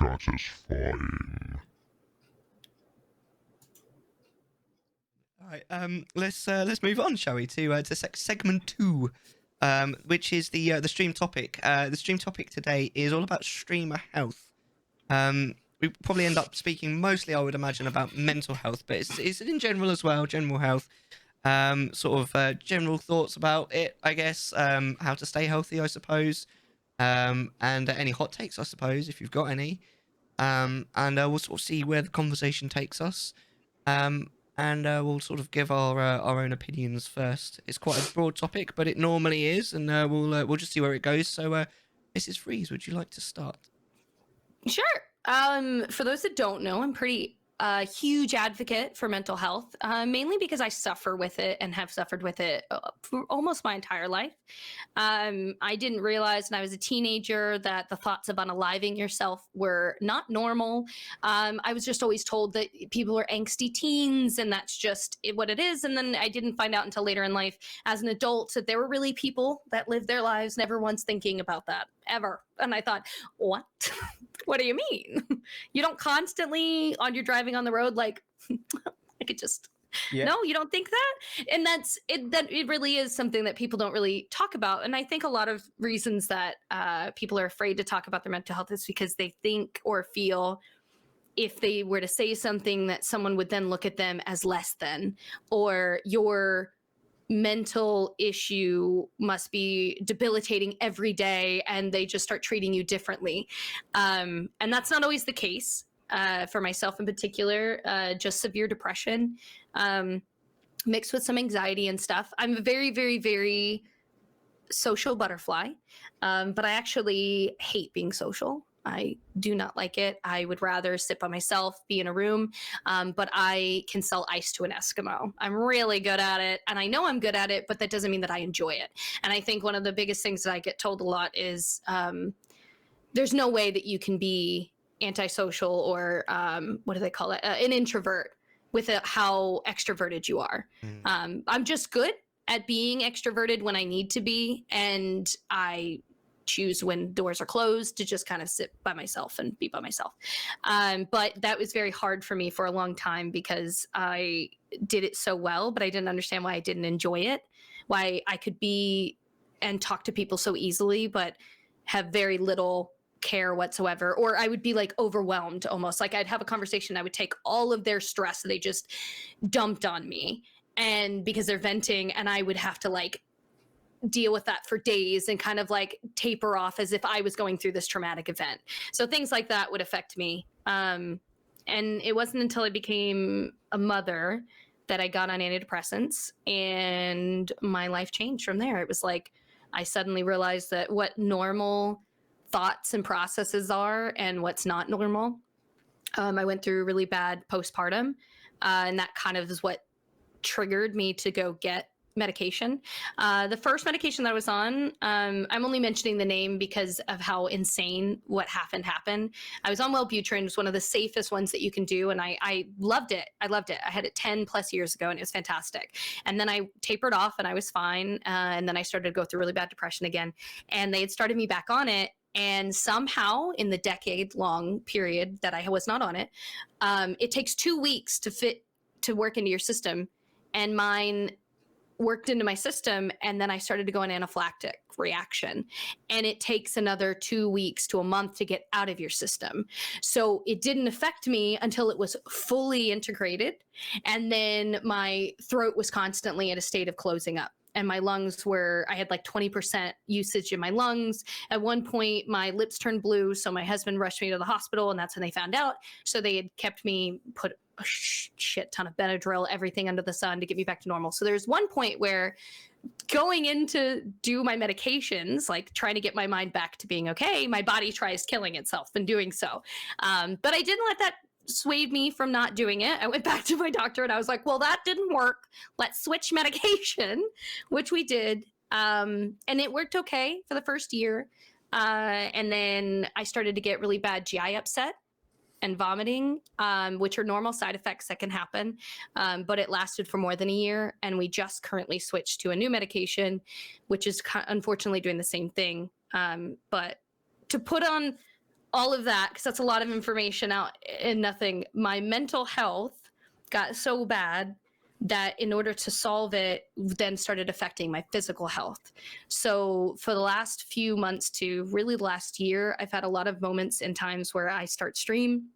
Chattisfying. All right, let's move on, shall we, to segment 2, which is the stream topic. The stream topic today is all about streamer health. We probably end up speaking mostly, I would imagine, about mental health, but it's in general as well, general health. General thoughts about it, I guess. How to stay healthy, I suppose. And any hot takes, I suppose, if you've got any. And we'll sort of see where the conversation takes us. And we'll sort of give our own opinions first. It's quite a broad topic, but it normally is, and we'll just see where it goes. So, Mrs. Freeze, would you like to start? Sure. For those that don't know, I'm pretty huge advocate for mental health, mainly because I suffer with it and have suffered with it for almost my entire life. I didn't realize when I was a teenager that the thoughts of unaliving yourself were not normal. I was just always told that people are angsty teens and that's just what it is. And then I didn't find out until later in life as an adult that there were really people that lived their lives never once thinking about that, ever. And I thought, what? What do you mean? You don't constantly, on your driving on the road, like, I could just, no, you don't think that? And that's it. That it really is something that people don't really talk about. And I think a lot of reasons that people are afraid to talk about their mental health is because they think or feel if they were to say something that someone would then look at them as less than, or your mental issue must be debilitating every day and they just start treating you differently. And that's not always the case. For myself in particular, just severe depression mixed with some anxiety and stuff. I'm a very, very, very social butterfly, but I actually hate being social. I do not like it. I would rather sit by myself, be in a room, but I can sell ice to an Eskimo. I'm really good at it, and I know I'm good at it, but that doesn't mean that I enjoy it. And I think one of the biggest things that I get told a lot is there's no way that you can be antisocial or what do they call it? An introvert with how extroverted you are. I'm just good at being extroverted when I need to be, and I choose when doors are closed to just kind of sit by myself and be by myself. But that was very hard for me for a long time because I did it so well, but I didn't understand why I didn't enjoy it, why I could be and talk to people so easily, but have very little care whatsoever. Or I would be like overwhelmed almost. Like I'd have a conversation, I would take all of their stress that they just dumped on me, and because they're venting, and I would have to like deal with that for days and kind of like taper off as if I was going through this traumatic event. So things like that would affect me. And it wasn't until I became a mother that I got on antidepressants and my life changed from there. It was like I suddenly realized that what normal thoughts and processes are and what's not normal. I went through really bad postpartum, and that kind of is what triggered me to go get medication. The first medication that I was on, I'm only mentioning the name because of how insane what happened. I was on Wellbutrin. It was one of the safest ones that you can do, and I loved it. I had it 10 plus years ago, and it was fantastic. And then I tapered off, and I was fine. And then I started to go through really bad depression again, and they had started me back on it. And somehow in the decade-long period that I was not on it, it takes 2 weeks to work into your system, and mine worked into my system, and then I started to go in anaphylactic reaction, and it takes another 2 weeks to a month to get out of your system. So it didn't affect me until it was fully integrated, and then my throat was constantly in a state of closing up, and my lungs I had like 20% usage in my lungs. At one point, my lips turned blue, so my husband rushed me to the hospital, and that's when they found out. So they had kept me put a shit ton of Benadryl, everything under the sun to get me back to normal. So there's one point where going in to do my medications, like trying to get my mind back to being okay, my body tries killing itself in doing so. But I didn't let that sway me from not doing it. I went back to my doctor and I was like, well, that didn't work. Let's switch medication, which we did. And it worked okay for the first year. And then I started to get really bad GI upset and vomiting, which are normal side effects that can happen. But it lasted for more than a year. And we just currently switched to a new medication, which is unfortunately doing the same thing. But to put on all of that, because that's a lot of information out in nothing. My mental health got so bad that in order to solve it, then started affecting my physical health. So for the last few months to really the last year, I've had a lot of moments and times where I start stream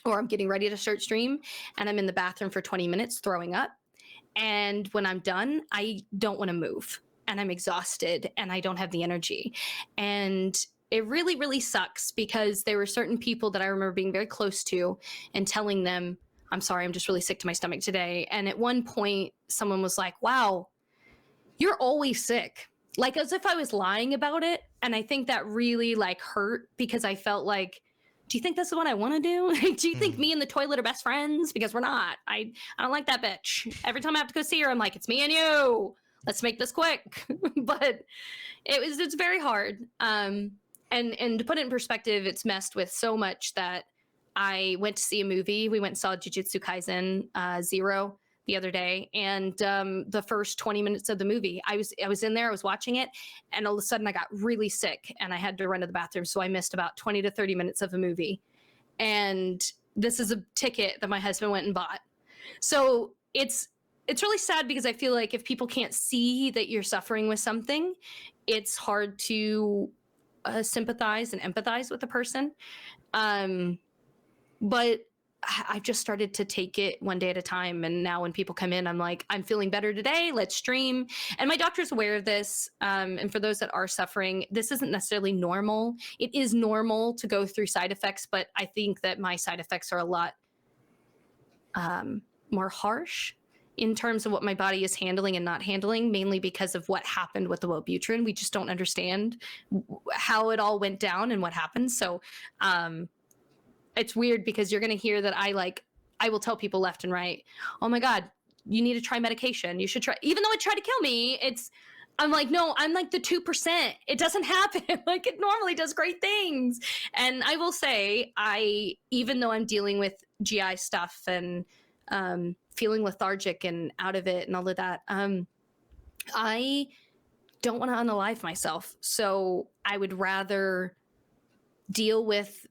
or I'm getting ready to start stream and I'm in the bathroom for 20 minutes throwing up. And when I'm done, I don't want to move and I'm exhausted and I don't have the energy. And it really, really sucks because there were certain people that I remember being very close to and telling them, I'm sorry, I'm just really sick to my stomach today. And at one point, someone was like, wow, you're always sick. Like as if I was lying about it. And I think that really like hurt because I felt like, do you think this is what I want to do? Do you think Mm. me and the toilet are best friends? Because we're not. I don't like that bitch. Every time I have to go see her, I'm like, it's me and you. Let's make this quick. But it's very hard. And to put it in perspective, it's messed with so much that I went to see a movie. We went and saw Jujutsu Kaisen Zero the other day, and the first 20 minutes of the movie, I was in there, I was watching it, and all of a sudden I got really sick, and I had to run to the bathroom, so I missed about 20 to 30 minutes of the movie. And this is a ticket that my husband went and bought. So it's really sad because I feel like if people can't see that you're suffering with something, it's hard to sympathize and empathize with the person. But I've just started to take it one day at a time. And now when people come in, I'm like, I'm feeling better today. Let's stream. And my doctor's aware of this. And for those that are suffering, this isn't necessarily normal. It is normal to go through side effects, but I think that my side effects are a lot more harsh in terms of what my body is handling and not handling, mainly because of what happened with the Wellbutrin. We just don't understand how it all went down and what happened. So, it's weird because you're going to hear that I will tell people left and right, oh my God, you need to try medication. You should try, even though it tried to kill me. I'm like, no, I'm like the 2%. It doesn't happen. Like it normally does great things. And I will say, even though I'm dealing with GI stuff and feeling lethargic and out of it and all of that, I don't want to unalive myself. So I would rather deal with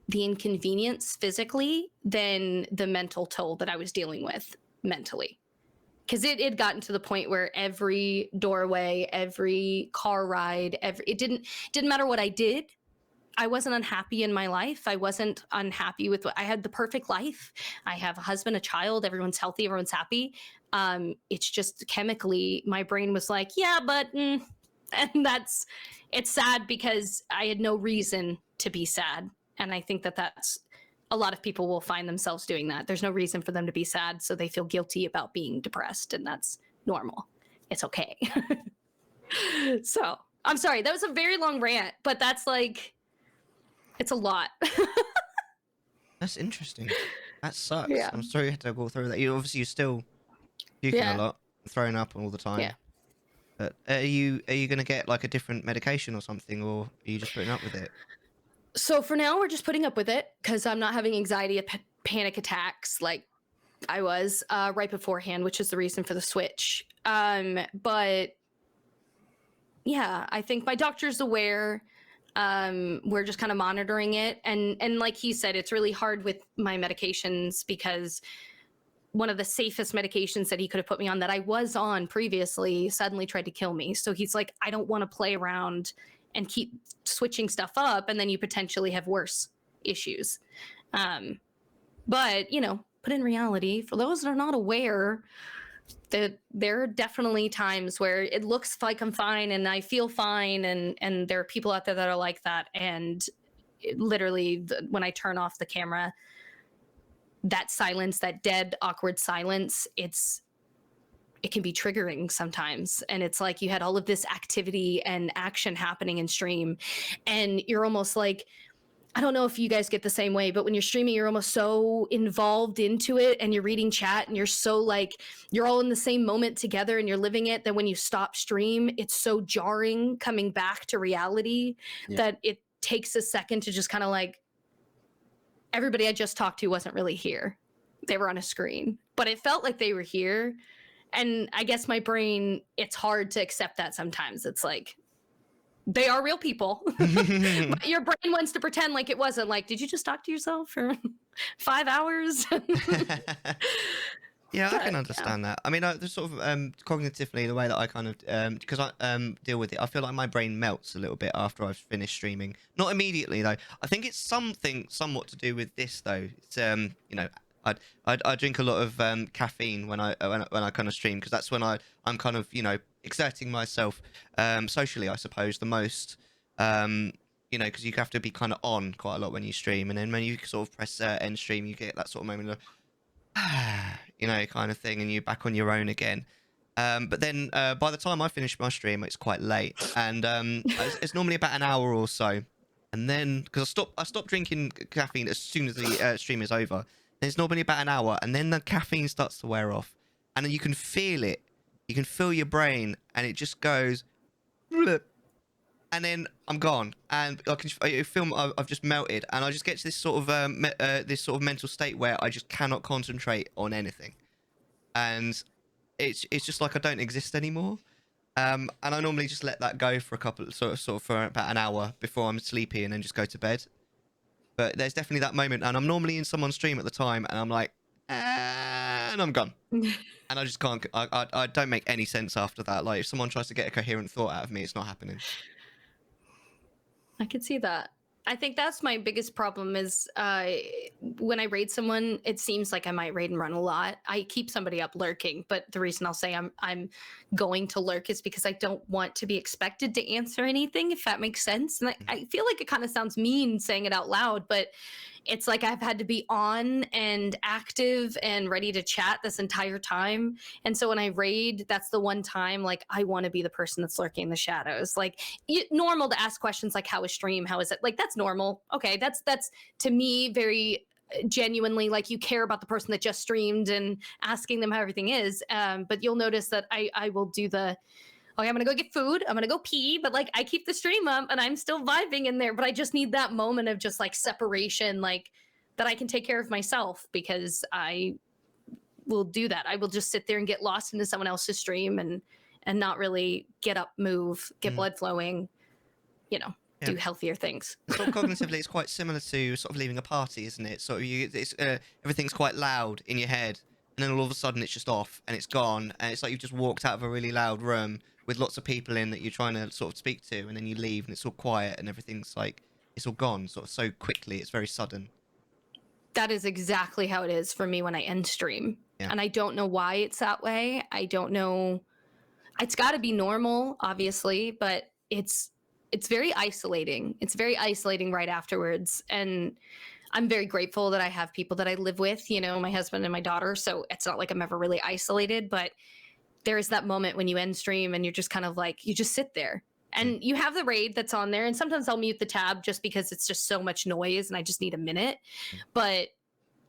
the inconvenience physically than the mental toll that I was dealing with mentally. Because it had gotten to the point where every doorway, every car ride, it didn't matter what I did. I wasn't unhappy in my life. I wasn't unhappy with what I had. The perfect life. I have a husband, a child. Everyone's healthy. Everyone's happy. It's just chemically, my brain was like, yeah, but, and it's sad because I had no reason to be sad. And I think that that's a lot of people will find themselves doing that. There's no reason for them to be sad, so they feel guilty about being depressed, and that's normal. It's okay. So I'm sorry, that was a very long rant, but that's like, it's a lot. That's interesting. That sucks. Yeah. I'm sorry you had to go through that. You're still puking a Yeah. lot, throwing up all the time. Yeah. But are you gonna get like a different medication or something, or are you just putting up with it? So for now, we're just putting up with it because I'm not having anxiety, panic attacks like I was right beforehand, which is the reason for the switch. But yeah, I think my doctor's aware. We're just kind of monitoring it, and like he said, it's really hard with my medications because one of the safest medications that he could have put me on that I was on previously suddenly tried to kill me. So he's like, I don't want to play around and keep switching stuff up, and then you potentially have worse issues. But, but in reality, for those that are not aware, that there are definitely times where it looks like I'm fine and I feel fine, and there are people out there that are like that. And literally, when I turn off the camera, that silence, that dead, awkward silence, it can be triggering sometimes. And it's like you had all of this activity and action happening in stream, and you're almost like, I don't know if you guys get the same way, but when you're streaming, you're almost so involved into it and you're reading chat and you're so like, you're all in the same moment together and you're living it. That when you stop stream, it's so jarring coming back to reality that it takes a second to just kind of like, everybody I just talked to wasn't really here. They were on a screen, but it felt like they were here. And I guess my brain, it's hard to accept that sometimes. It's like, They are real people. But your brain wants to pretend like it wasn't. Like, did you just talk to yourself for 5 hours? Yeah, I can But yeah. understand that. I mean, the sort of cognitively, the way that I kind of because I deal with it, I feel like my brain melts a little bit after I've finished streaming. Not immediately though. I think it's something somewhat to do with this though. It's I drink a lot of caffeine when I kind of stream because that's when I'm kind of exerting myself socially, I suppose, the most. Because you have to be kind of on quite a lot when you stream, and then when you sort of press end stream, you get that sort of moment of kind of thing, and you're back on your own again. But then by the time I finish my stream, it's quite late, and it's normally about an hour or so. And then because I stop drinking caffeine as soon as the stream is over. And it's normally about an hour, and then the caffeine starts to wear off, and then you can feel it. You can feel your brain, and it just goes, blip, and then I'm gone, and I feel I've just melted, and I just get to this sort of this sort of mental state where I just cannot concentrate on anything, and it's just like I don't exist anymore. And I normally just let that go for a couple sort of for about an hour before I'm sleepy, and then just go to bed. But there's definitely that moment, and I'm normally in someone's stream at the time, and I'm like, and I'm gone, and I just can't. I don't make any sense after that. Like if someone tries to get a coherent thought out of me, it's not happening. I could see that. I think that's my biggest problem is when I raid someone, it seems like I might raid and run a lot. I keep somebody up lurking, but the reason I'll say I'm going to lurk is because I don't want to be expected to answer anything, if that makes sense. And I feel like it kind of sounds mean saying it out loud, but it's like I've had to be on and active and ready to chat this entire time. And so when I raid, that's the one time like I want to be the person that's lurking in the shadows. Like normal to ask questions like how is stream, how is it? Like that's normal. Okay, that's to me very genuinely like you care about the person that just streamed and asking them how everything is. But you'll notice that I will do the okay, I'm gonna go get food. I'm gonna go pee, but like I keep the stream up and I'm still vibing in there. But I just need that moment of just like separation, like that I can take care of myself because I will do that. I will just sit there and get lost into someone else's stream and not really get up, move, get blood flowing, Yeah. do healthier things. Sort of cognitively, it's quite similar to sort of leaving a party, isn't it? So everything's quite loud in your head, and then all of a sudden it's just off and it's gone, and it's like you've just walked out of a really loud room with lots of people in that you're trying to sort of speak to, and then you leave and it's all quiet and everything's like it's all gone sort of so quickly. It's very sudden. That is exactly how it is for me when I end stream. Yeah. And I don't know why it's that way. I don't know. It's got to be normal, obviously, but it's very isolating. It's very isolating right afterwards. And I'm very grateful that I have people that I live with, my husband and my daughter. So it's not like I'm ever really isolated, but there is that moment when you end stream and you're just kind of like, you just sit there. And you have the raid that's on there. And sometimes I'll mute the tab just because it's just so much noise and I just need a minute. But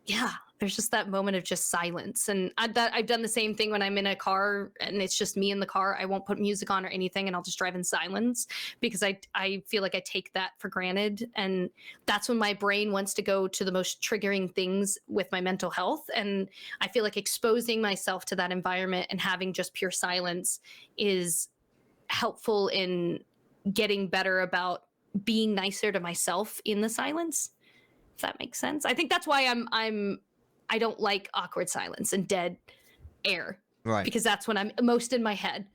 yeah, there's just that moment of just silence. And I've done the same thing when I'm in a car and it's just me in the car. I won't put music on or anything and I'll just drive in silence because I feel like I take that for granted. And that's when my brain wants to go to the most triggering things with my mental health. And I feel like exposing myself to that environment and having just pure silence is helpful in getting better about being nicer to myself in the silence, if that makes sense. I think that's why I don't like awkward silence and dead air, Right. because that's when I'm most in my head.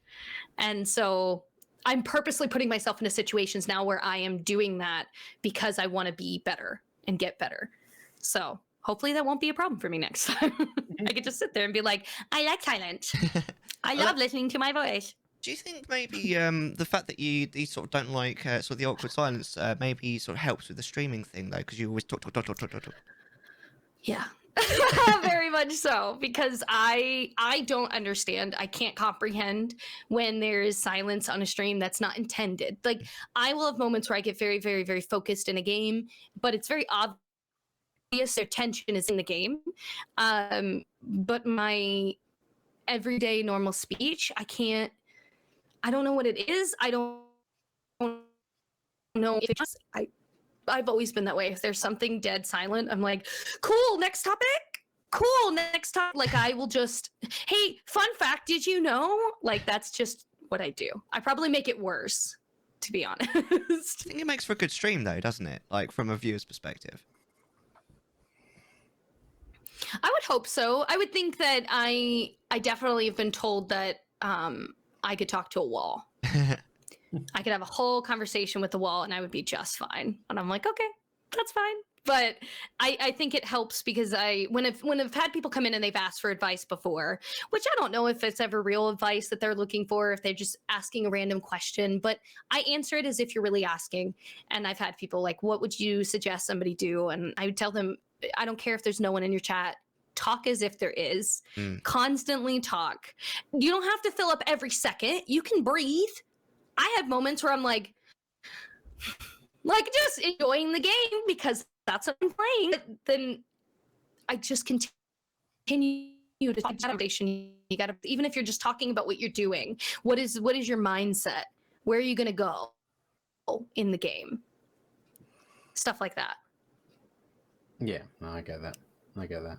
And so I'm purposely putting myself into situations now where I am doing that because I want to be better and get better. So hopefully that won't be a problem for me next time. I could just sit there and be like, I like silence. I love listening to my voice. Do you think maybe the fact that you sort of don't like sort of the awkward silence maybe sort of helps with the streaming thing though, because you always talk. Yeah. Very much so, because I don't understand. I can't comprehend when there is silence on a stream that's not intended. Like I will have moments where I get very, very, very focused in a game, but it's very obvious their tension is in the game. But my everyday normal speech, I don't know what it is. I don't know if it's just, I've always been that way. If there's something dead silent, I'm like, cool, next topic. Cool, next topic. Like I will just, hey, fun fact, did you know? Like that's just what I do. I probably make it worse. to be honest. I think it makes for a good stream, though, doesn't it? Like, from a viewer's perspective. I would hope so. I would think that I definitely have been told that I could talk to a wall. I could have a whole conversation with the wall and I would be just fine. And I'm like, okay, that's fine. But I think it helps because when I've had people come in and they've asked for advice before, which I don't know if it's ever real advice that they're looking for, if they're just asking a random question, but I answer it as if you're really asking. And I've had people like, what would you suggest somebody do? And I would tell them, I don't care if there's no one in your chat. Talk as if there is. Constantly talk. You don't have to fill up every second. You can breathe. I have moments where I'm like just enjoying the game because that's what I'm playing. But then I just continue to talk about foundation. You got to, even if you're just talking about what you're doing, what is your mindset? Where are you going to go in the game? Stuff like that. Yeah, no, I get that.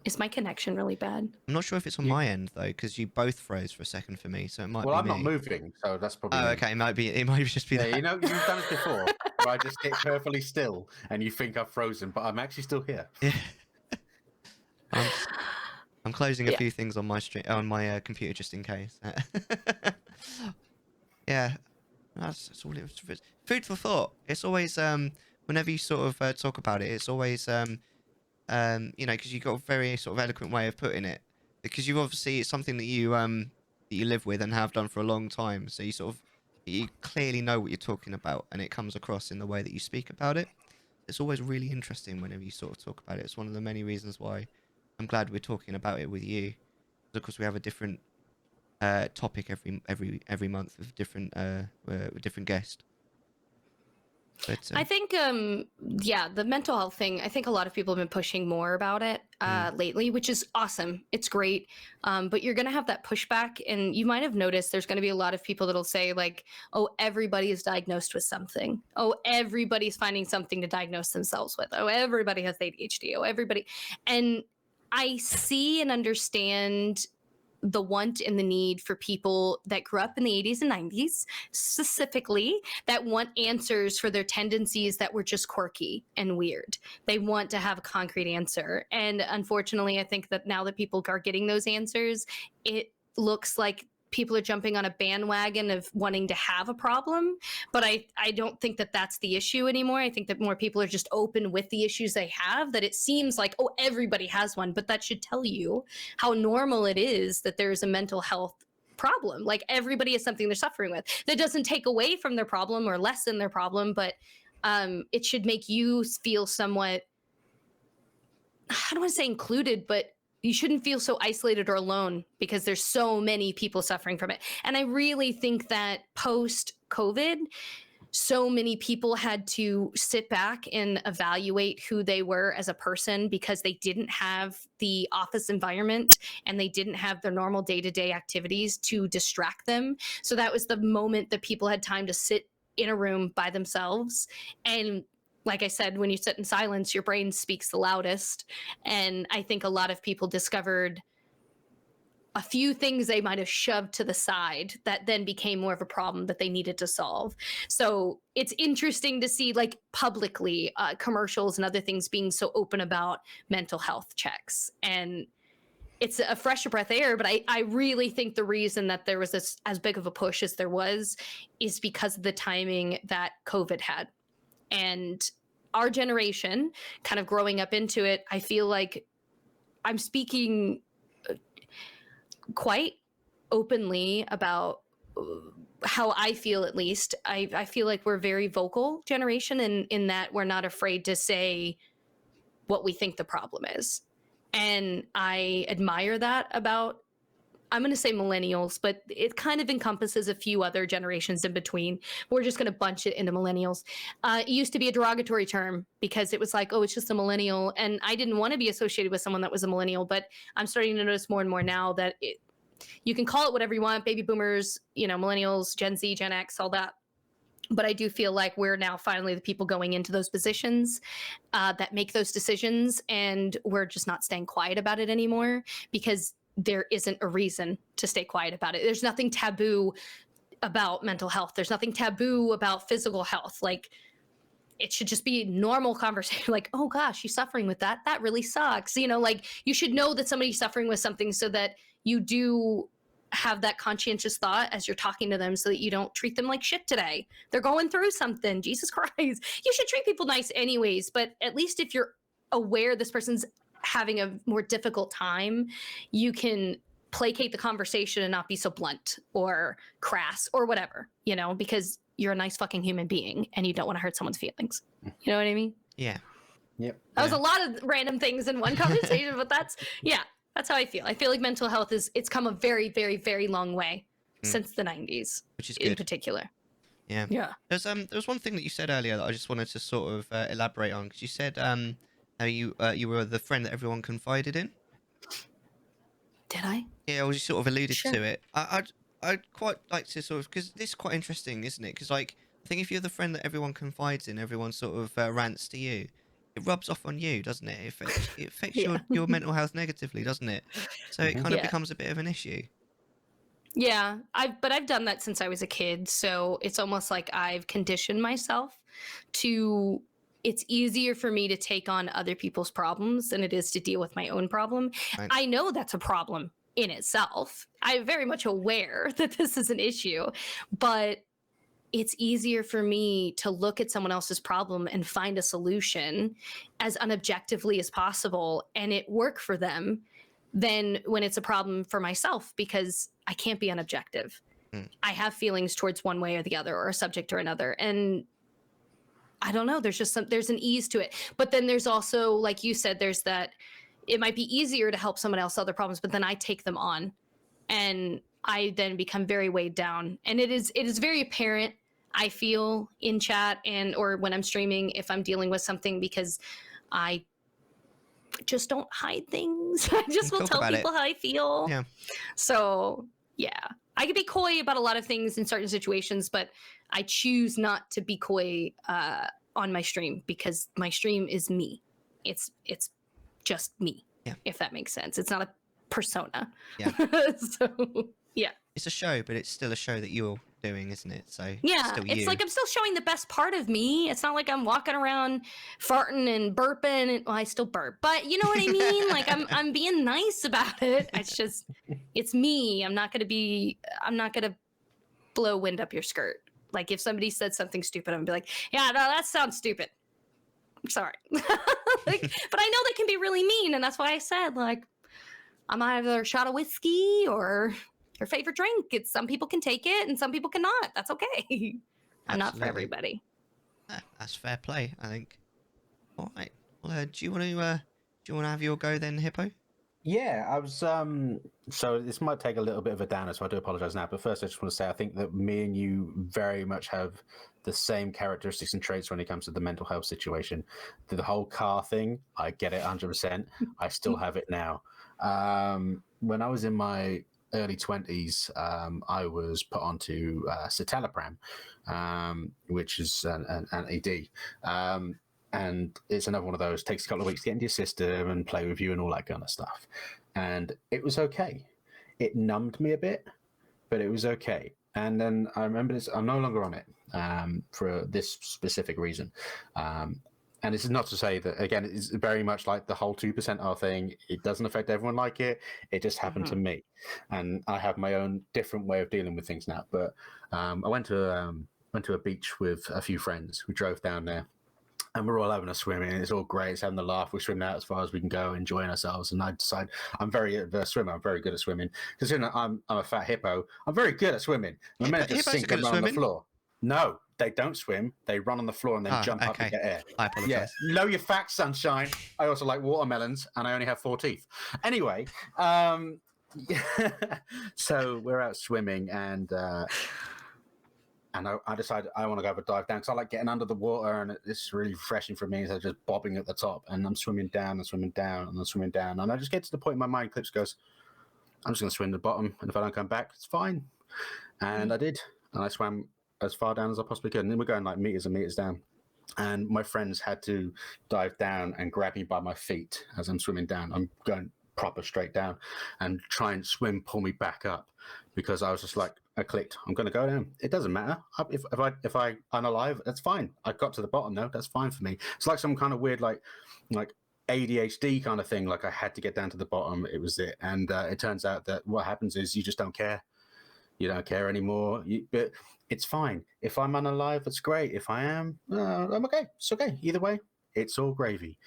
Is my connection really bad? I'm not sure if it's on my end, though, because you both froze for a second for me, so it might be Well, I'm me. not moving, so that's probably Oh, me. okay. It might just be that. You know, you've done it before, where I just get perfectly still, and you think I've frozen, but I'm actually still here. Yeah. I'm closing a few things on my computer just in case. Yeah, that's all it was. Food for thought. It's always whenever you sort of talk about it, it's always you know, because you've got a very sort of eloquent way of putting it. Because you've obviously, it's something that you live with and have done for a long time. So you clearly know what you're talking about, and it comes across in the way that you speak about it. It's always really interesting whenever you sort of talk about it. It's one of the many reasons why I'm glad we're talking about it with you. Because we have a different topic every month with different guests. But, I think, the mental health thing, I think a lot of people have been pushing more about it lately, which is awesome. It's great. But you're going to have that pushback. And you might have noticed there's going to be a lot of people that'll say like, oh, everybody is diagnosed with something. Oh, everybody's finding something to diagnose themselves with. Oh, everybody has ADHD. Oh, everybody. And I see and understand the want and the need for people that grew up in the 80s and 90s, specifically, that want answers for their tendencies that were just quirky and weird. They want to have a concrete answer. And unfortunately, I think that now that people are getting those answers, it looks like people are jumping on a bandwagon of wanting to have a problem. But I don't think that that's the issue anymore. I think that more people are just open with the issues they have, that it seems like, oh, everybody has one, but that should tell you how normal it is that there's a mental health problem. Like everybody has something they're suffering with. That doesn't take away from their problem or lessen their problem, but it should make you feel somewhat, I don't want to say included, but you shouldn't feel so isolated or alone because there's so many people suffering from it. And I really think that post-COVID, so many people had to sit back and evaluate who they were as a person because they didn't have the office environment and they didn't have their normal day-to-day activities to distract them. So that was the moment that people had time to sit in a room by themselves. And like I said, when you sit in silence, your brain speaks the loudest. And I think a lot of people discovered a few things they might have shoved to the side that then became more of a problem that they needed to solve. So it's interesting to see, like, publicly commercials and other things being so open about mental health checks. And it's a fresh breath of air, but I really think the reason that there was this as big of a push as there was is because of the timing that COVID had. And our generation, kind of growing up into it, I feel like I'm speaking quite openly about how I feel, at least. I feel like we're a very vocal generation in that we're not afraid to say what we think the problem is. And I admire that about, I'm going to say millennials, but it kind of encompasses a few other generations in between. We're just going to bunch it into millennials. It used to be a derogatory term because it was like, oh, it's just a millennial. And I didn't want to be associated with someone that was a millennial, but I'm starting to notice more and more now that you can call it whatever you want, baby boomers, millennials, Gen Z, Gen X, all that. But I do feel like we're now finally the people going into those positions that make those decisions. And we're just not staying quiet about it anymore because there isn't a reason to stay quiet about it. There's nothing taboo about mental health. There's nothing taboo about physical health. Like, it should just be normal conversation. Like, oh gosh, you're suffering with that. That really sucks. You know, like, you should know that somebody's suffering with something so that you do have that conscientious thought as you're talking to them, so that you don't treat them like shit today. They're going through something. Jesus Christ. You should treat people nice anyways, but at least if you're aware this person's having a more difficult time, you can placate the conversation and not be so blunt or crass or whatever, you know, because you're a nice fucking human being and you don't want to hurt someone's feelings. You know what I mean? Yeah. Yep. That was a lot of random things in one conversation, but that's how I feel. I feel like mental health it's come a very, very, very long way since the 90s, which is in good. particular. Yeah. Yeah. There was one thing that you said earlier that I just wanted to sort of elaborate on, because you said how you were the friend that everyone confided in. Did I? Yeah, well, you sort of alluded Sure. to it. I'd quite like to sort of, because this is quite interesting, isn't it? Because, like, I think if you're the friend that everyone confides in, everyone sort of rants to you, it rubs off on you, doesn't it? It affects Yeah. your mental health negatively, doesn't it? So it kind of Yeah. becomes a bit of an issue. Yeah, I've done that since I was a kid, so it's almost like I've conditioned myself to. It's easier for me to take on other people's problems than it is to deal with my own problem. Right. I know that's a problem in itself. I'm very much aware that this is an issue, but it's easier for me to look at someone else's problem and find a solution as unobjectively as possible and it work for them than when it's a problem for myself, because I can't be unobjective. I have feelings towards one way or the other, or a subject or another. And I don't know, there's an ease to it. But then there's also, like you said, there's that it might be easier to help someone else solve their problems, but then I take them on and I then become very weighed down. And it is very apparent, I feel, in chat or when I'm streaming, if I'm dealing with something, because I just don't hide things. I just will tell people how I feel. Yeah. So yeah, I could be coy about a lot of things in certain situations, but I choose not to be coy on my stream, because my stream is me. It's just me. Yeah. If that makes sense. It's not a persona. Yeah. So yeah. It's a show, but it's still a show that you're doing, isn't it? So Yeah, still it's you. like I'm still showing the best part of me. It's not like I'm walking around farting and burping. And, well, I still burp, but you know what I mean? Like I'm being nice about it. It's just, it's me. I'm not gonna blow wind up your skirt. Like, if somebody said something stupid, I'm gonna be like, yeah, no, that sounds stupid. I'm sorry. But I know they can be really mean, and that's why I said, like, I'm either a shot of whiskey or your favorite drink. It's, some people can take it and some people cannot. That's okay. I'm not for Absolutely. everybody. That's fair play, I think. All right. Well, do you want to have your go then, Hippo? Yeah, I was. So this might take a little bit of a downer, so I do apologize now. But first, I just want to say I think that me and you very much have the same characteristics and traits when it comes to the mental health situation. The whole car thing, I get it 100%. I still have it now. When I was in my early 20s, I was put onto citalopram, which is an ED. And it's another one of those, takes a couple of weeks to get into your system and play with you and all that kind of stuff. And it was okay. It numbed me a bit, but it was okay. And then I remember this, I'm no longer on it for this specific reason. And this is not to say that, again, it's very much like the whole 2%R thing. It doesn't affect everyone like it. It just happened to me. And I have my own different way of dealing with things now. But I went to a beach with a few friends. We drove down there. And we're all having a swim, and it's all great. It's having a laugh. We're swimming out as far as we can go, enjoying ourselves. And I decide I'm very a swimmer. I'm very good at swimming. Considering I'm a fat hippo, I'm very good at swimming. I'm meant to just sink and run on the floor. No, they don't swim. They run on the floor and then jump up and get air. I apologize. Yeah, know your facts, sunshine. I also like watermelons, and I only have 4 teeth. Anyway, so we're out swimming, and I decided I want to go have a dive down, because I like getting under the water, and it's really refreshing for me. So just bobbing at the top, and I'm swimming down and swimming down and swimming down, and I just get to the point in my mind clips goes, I'm just going to swim to the bottom, and if I don't come back, it's fine. And I did, and I swam as far down as I possibly could, and then we're going like meters and meters down. And my friends had to dive down and grab me by my feet as I'm swimming down. I'm going proper straight down and try and pull me back up, because I was just like, I clicked, I'm going to go down. It doesn't matter. If I unalive, that's fine. I got to the bottom now. That's fine for me. It's like some kind of weird, like ADHD kind of thing. Like I had to get down to the bottom. It was it. And it turns out that what happens is you just don't care. You don't care anymore. But it's fine. If I'm unalive, it's great. If I am, I'm okay. It's okay. Either way, it's all gravy.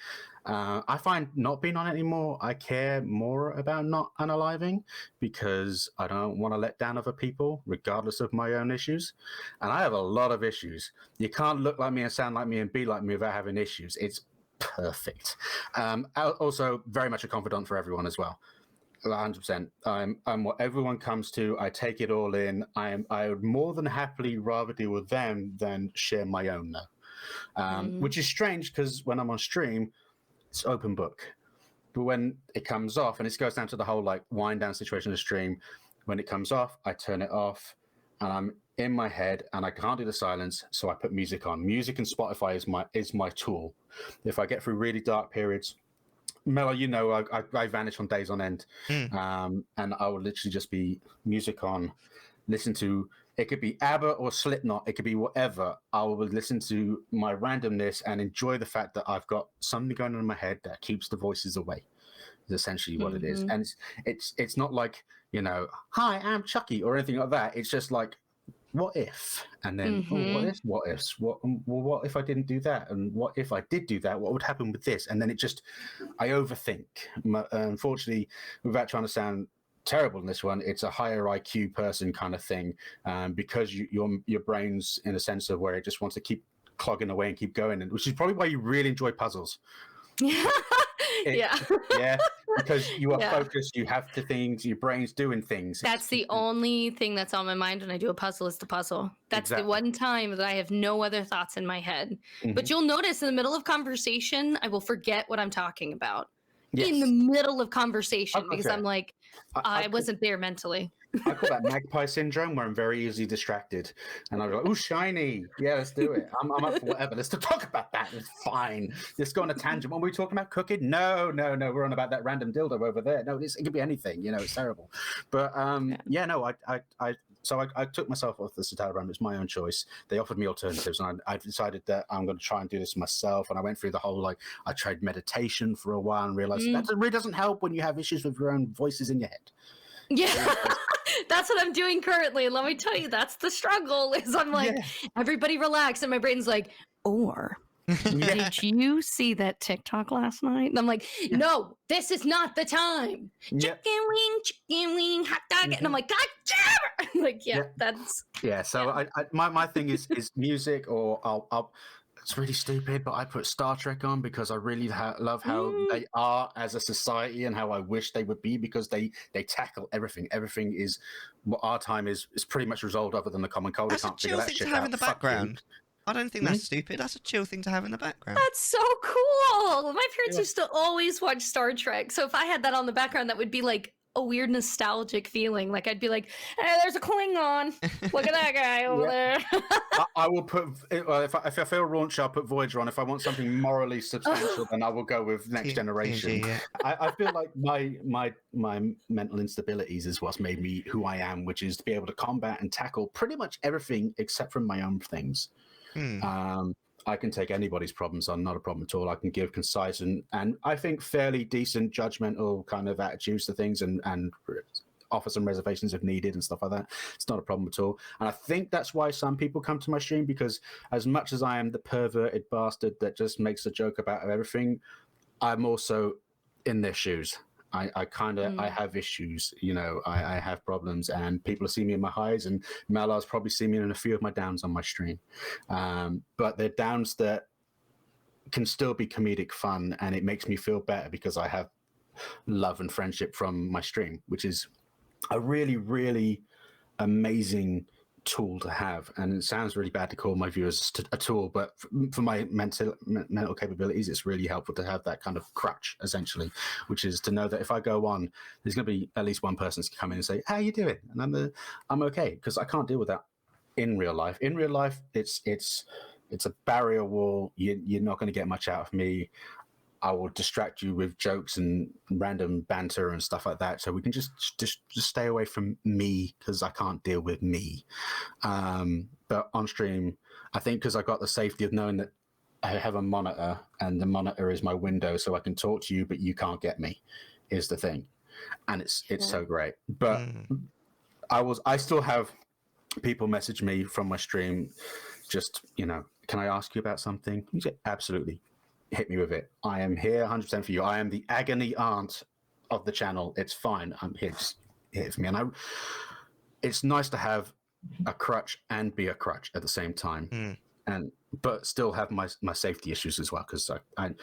I find not being on it anymore, I care more about not unaliving, because I don't want to let down other people, regardless of my own issues. And I have a lot of issues. You can't look like me and sound like me and be like me without having issues. It's perfect. Also, very much a confidant for everyone as well. 100%. I'm what everyone comes to. I take it all in. I would more than happily rather deal with them than share my own now. Which is strange, because when I'm on stream, it's open book. But when it comes off, and it goes down to the whole like wind down situation of the stream, when it comes off, I turn it off and I'm in my head and I can't do the silence, so I put music on. Music and Spotify is my tool. If I get through really dark periods, Mellar, you know, I vanish on days on end. And I will literally just be music on, listen to, it could be ABBA or Slipknot, it could be whatever. I will listen to my randomness and enjoy the fact that I've got something going on in my head that keeps the voices away. Is essentially what it is. And it's not like, you know, hi, I'm Chucky or anything like that. It's just like, what if? And then, what ifs? What if I didn't do that? And what if I did do that? What would happen with this? And then I overthink. Unfortunately, without trying to sound terrible in this one, it's a higher IQ person kind of thing, because your brain's in a sense of where it just wants to keep clogging away and keep going, and which is probably why you really enjoy puzzles. Yeah, because you are focused, you have to things, your brain's doing things. That's the only thing that's on my mind when I do a puzzle is the puzzle. That's the one time that I have no other thoughts in my head. But you'll notice in the middle of conversation, I will forget what I'm talking about. In the middle of conversation, because I'm like, I wasn't there mentally. I call that magpie syndrome, where I'm very easily distracted, and I'm like, "Oh, shiny! Yeah, let's do it. I'm up for whatever. Let's talk about that. It's fine. Let's go on a tangent. When we were talking about cooking, no, we're on about that random dildo over there. No, it could be anything. You know, it's terrible. But so I took myself off the Satire Brand. It's my own choice. They offered me alternatives, and I decided that I'm going to try and do this myself. And I went through the whole, like, I tried meditation for a while and realized that really doesn't help when you have issues with your own voices in your head. Yeah, that's what I'm doing currently. Let me tell you, that's the struggle. Is I'm like, everybody relax, and my brain's like, did you see that TikTok last night? And I'm like, no, this is not the time. Chicken wing, hot dog, and I'm like, God damn it! Like, that's So my thing is music, or I'll. It's really stupid, but I put Star Trek on because I really love how they are as a society and how I wish they would be, because they tackle everything. Everything is what our time is pretty much resolved, other than the common cold. That's a chill thing to have in the background. I don't think that's stupid. That's a chill thing to have in the background. That's so cool. My parents used to always watch Star Trek. So if I had that on the background, that would be like a weird nostalgic feeling. Like I'd be like, hey, there's a Klingon. Look at that guy over there. I will put, if I feel raunchy, I'll put Voyager on. If I want something morally substantial, then I will go with Next Generation. I feel like my mental instabilities is what's made me who I am, which is to be able to combat and tackle pretty much everything except from my own things. I can take anybody's problems on, not a problem at all. I can give concise and I think fairly decent judgmental kind of attitudes to things, and offer some reservations if needed and stuff like that. It's not a problem at all. And I think that's why some people come to my stream, because as much as I am the perverted bastard that just makes a joke about everything, I'm also in their shoes. I kind of, I have issues, you know, I have problems, and people see me in my highs, and Mellar's probably seen me in a few of my downs on my stream. But they're downs that can still be comedic fun, and it makes me feel better because I have love and friendship from my stream, which is a really, really amazing tool to have. And it sounds really bad to call my viewers a tool, but for my mental capabilities, it's really helpful to have that kind of crutch, essentially, which is to know that if I go on, there's going to be at least one person to come in and say, how you doing? And I'm okay, because I can't deal with that in real life. In real life, it's a barrier wall. You're not going to get much out of me. I will distract you with jokes and random banter and stuff like that. So we can just stay away from me because I can't deal with me. But on stream, I think because I got the safety of knowing that I have a monitor and the monitor is my window, so I can talk to you, but you can't get me, is the thing. And it's so great. But I still have people message me from my stream, just, can I ask you about something? You say, absolutely. Hit me with it. I am here 100% for you. I am the agony aunt of the channel. It's fine. I'm here. Just hit it for me. And it's nice to have a crutch and be a crutch at the same time. But still have my safety issues as well. Because I'm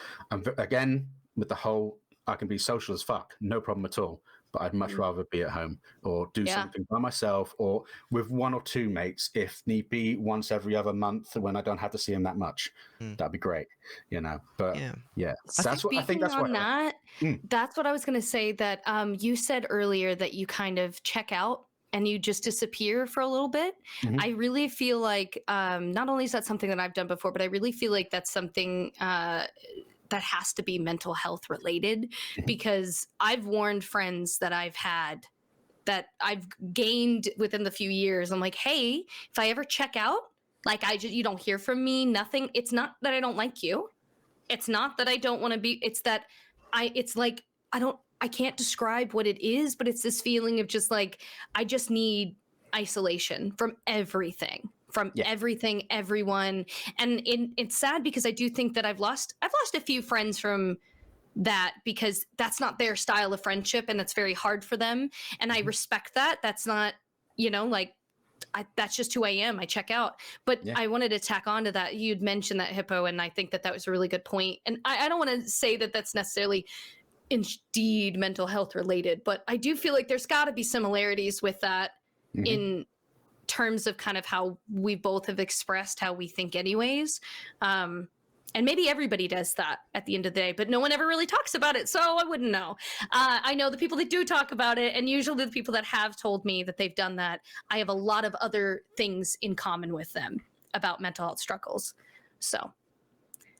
again, with the whole, I can be social as fuck, no problem at all. But I'd much rather be at home or do something by myself or with one or two mates, if need be, once every other month when I don't have to see them that much. That'd be great, But that's what I think. That's what. That's what I was going to say. That you said earlier that you kind of check out and you just disappear for a little bit. I really feel like not only is that something that I've done before, but I really feel like that's something that has to be mental health related, because I've warned friends that I've had that I've gained within the few years. I'm like, hey, if I ever check out, like you don't hear from me, nothing. It's not that I don't like you. It's not that I don't want to be, it's that I can't describe what it is, but it's this feeling of just like, I just need isolation from everything. Everything, everyone. And it's sad because I do think that I've lost a few friends from that, because that's not their style of friendship and it's very hard for them. And I respect that. That's not, that's just who I am. I check out. But I wanted to tack on to that. You'd mentioned that, Hippo, and I think that was a really good point. And I don't want to say that that's necessarily indeed mental health related, but I do feel like there's got to be similarities with that in terms of kind of how we both have expressed how we think anyways. And maybe everybody does that at the end of the day, but no one ever really talks about it, so I wouldn't know. I know the people that do talk about it, and usually the people that have told me that they've done that, I have a lot of other things in common with them about mental health struggles. So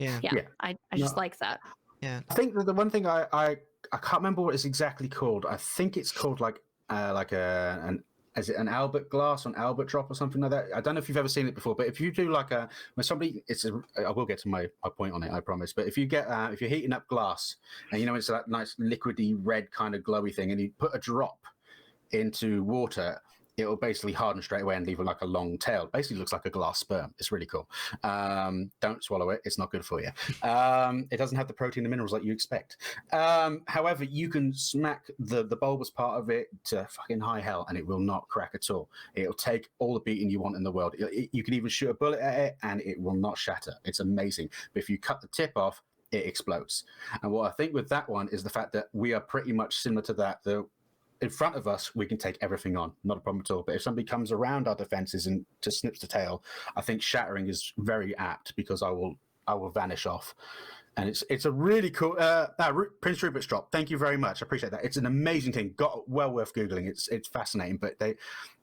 I just like that. Yeah, I think that the one thing I can't remember what it's exactly called. I think it's called is it an Albert glass or an Albert drop or something like that? I don't know if you've ever seen it before, but if you do when somebody, I will get to my point on it, I promise. But if you get, if you're heating up glass and it's that nice liquidy red kind of glowy thing, and you put a drop into water, it will basically harden straight away and leave like a long tail. Basically looks like a glass sperm. It's really cool. Don't swallow it. It's not good for you. It doesn't have the protein and minerals like you expect. However, you can smack the bulbous part of it to fucking high hell and it will not crack at all. It'll take all the beating you want in the world. You can even shoot a bullet at it and it will not shatter. It's amazing. But if you cut the tip off, it explodes. And what I think with that one is the fact that we are pretty much similar to that. In front of us, we can take everything on, not a problem at all. But if somebody comes around our defenses and just snips the tail, I think shattering is very apt, because I will vanish off. And it's a really cool Prince Rupert's drop. Thank you very much. I appreciate that. It's an amazing thing. Well worth googling. It's fascinating. But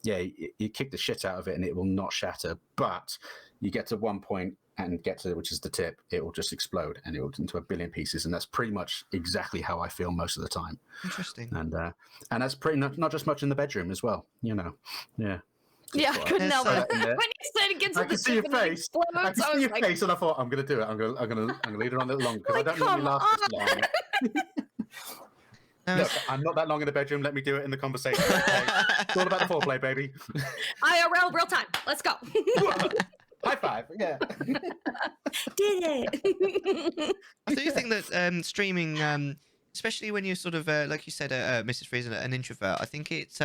you kick the shit out of it and it will not shatter. But you get to one point and get to, which is the tip, it will just explode and it will into a billion pieces. And that's pretty much exactly how I feel most of the time. Interesting. And that's pretty not just much in the bedroom as well, Yeah. Yeah, I couldn't help it. When you said it gets I in the could see your face. I could see your face, and I thought, I'm going to do it. I'm going to leave it on a little long, because I don't normally last this long. Look, I'm not that long in the bedroom. Let me do it in the conversation. Okay? It's all about the foreplay, baby. IRL, real time. Let's go. High five. Yeah. Did it. I do think that streaming, especially when you're sort of, like you said, Mrs. Freeze, an introvert, I think it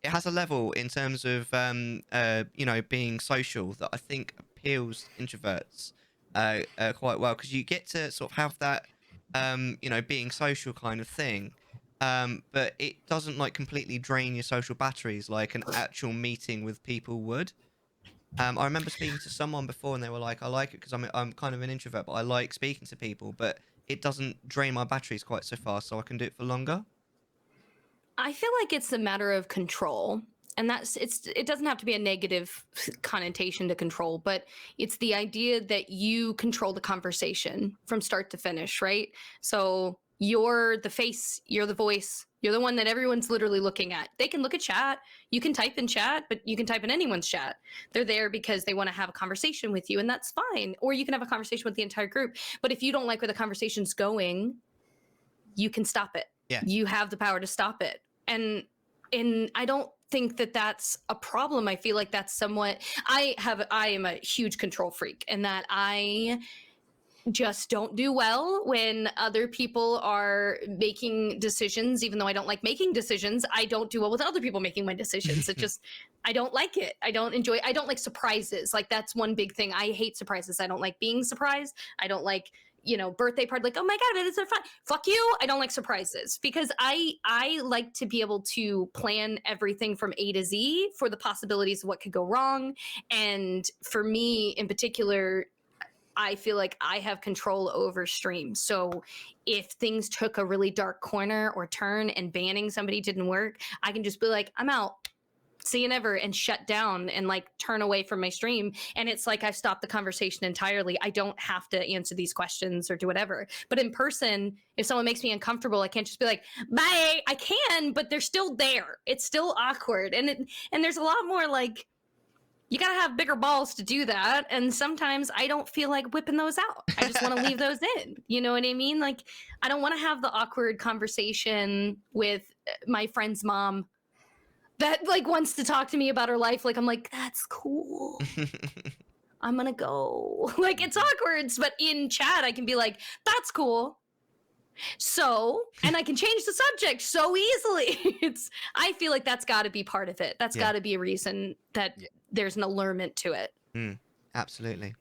has a level in terms of, being social that I think appeals to introverts quite well, because you get to sort of have that, being social kind of thing. But it doesn't completely drain your social batteries like an actual meeting with people would. I remember speaking to someone before and they were like, I like it because I'm kind of an introvert, but I like speaking to people, but it doesn't drain my batteries quite so fast, so I can do it for longer. I feel like it's a matter of control. and it doesn't have to be a negative connotation to control, but it's the idea that you control the conversation from start to finish, right? So you're the face, you're the voice, you're the one that everyone's literally looking at. They can look at chat, you can type in chat, but you can type in anyone's chat. They're there because they want to have a conversation with you, and that's fine. Or you can have a conversation with the entire group. But if you don't like where the conversation's going, you can stop it. Yeah. You have the power to stop it. And I don't think that that's a problem. I feel like that's somewhat, I am a huge control freak, and that I just don't do well when other people are making decisions. Even though I don't like making decisions, I don't do well with other people making my decisions. I don't like it. I don't like surprises. Like, that's one big thing. I hate surprises. I don't like being surprised. I don't like, birthday party, like, oh my God, it's so fun. Fuck you. I don't like surprises, because I like to be able to plan everything from A to Z for the possibilities of what could go wrong. And for me in particular, I feel like I have control over streams. So if things took a really dark corner or turn and banning somebody didn't work, I can just be like, I'm out. See you never, and shut down and like turn away from my stream. And it's like I've stopped the conversation entirely. I don't have to answer these questions or do whatever. But in person, if someone makes me uncomfortable, I can't just be like, bye. I can, but they're still there. It's still awkward. And there's a lot more like, you got to have bigger balls to do that. And sometimes I don't feel like whipping those out. I just want to leave those in. You know what I mean? Like, I don't want to have the awkward conversation with my friend's mom that like wants to talk to me about her life. Like, I'm like, that's cool. I'm going to go. Like, it's awkward. But in chat, I can be like, that's cool. So, and I can change the subject so easily. I feel like that's got to be part of it. That's got to be a reason that there's an allurement to it. Absolutely.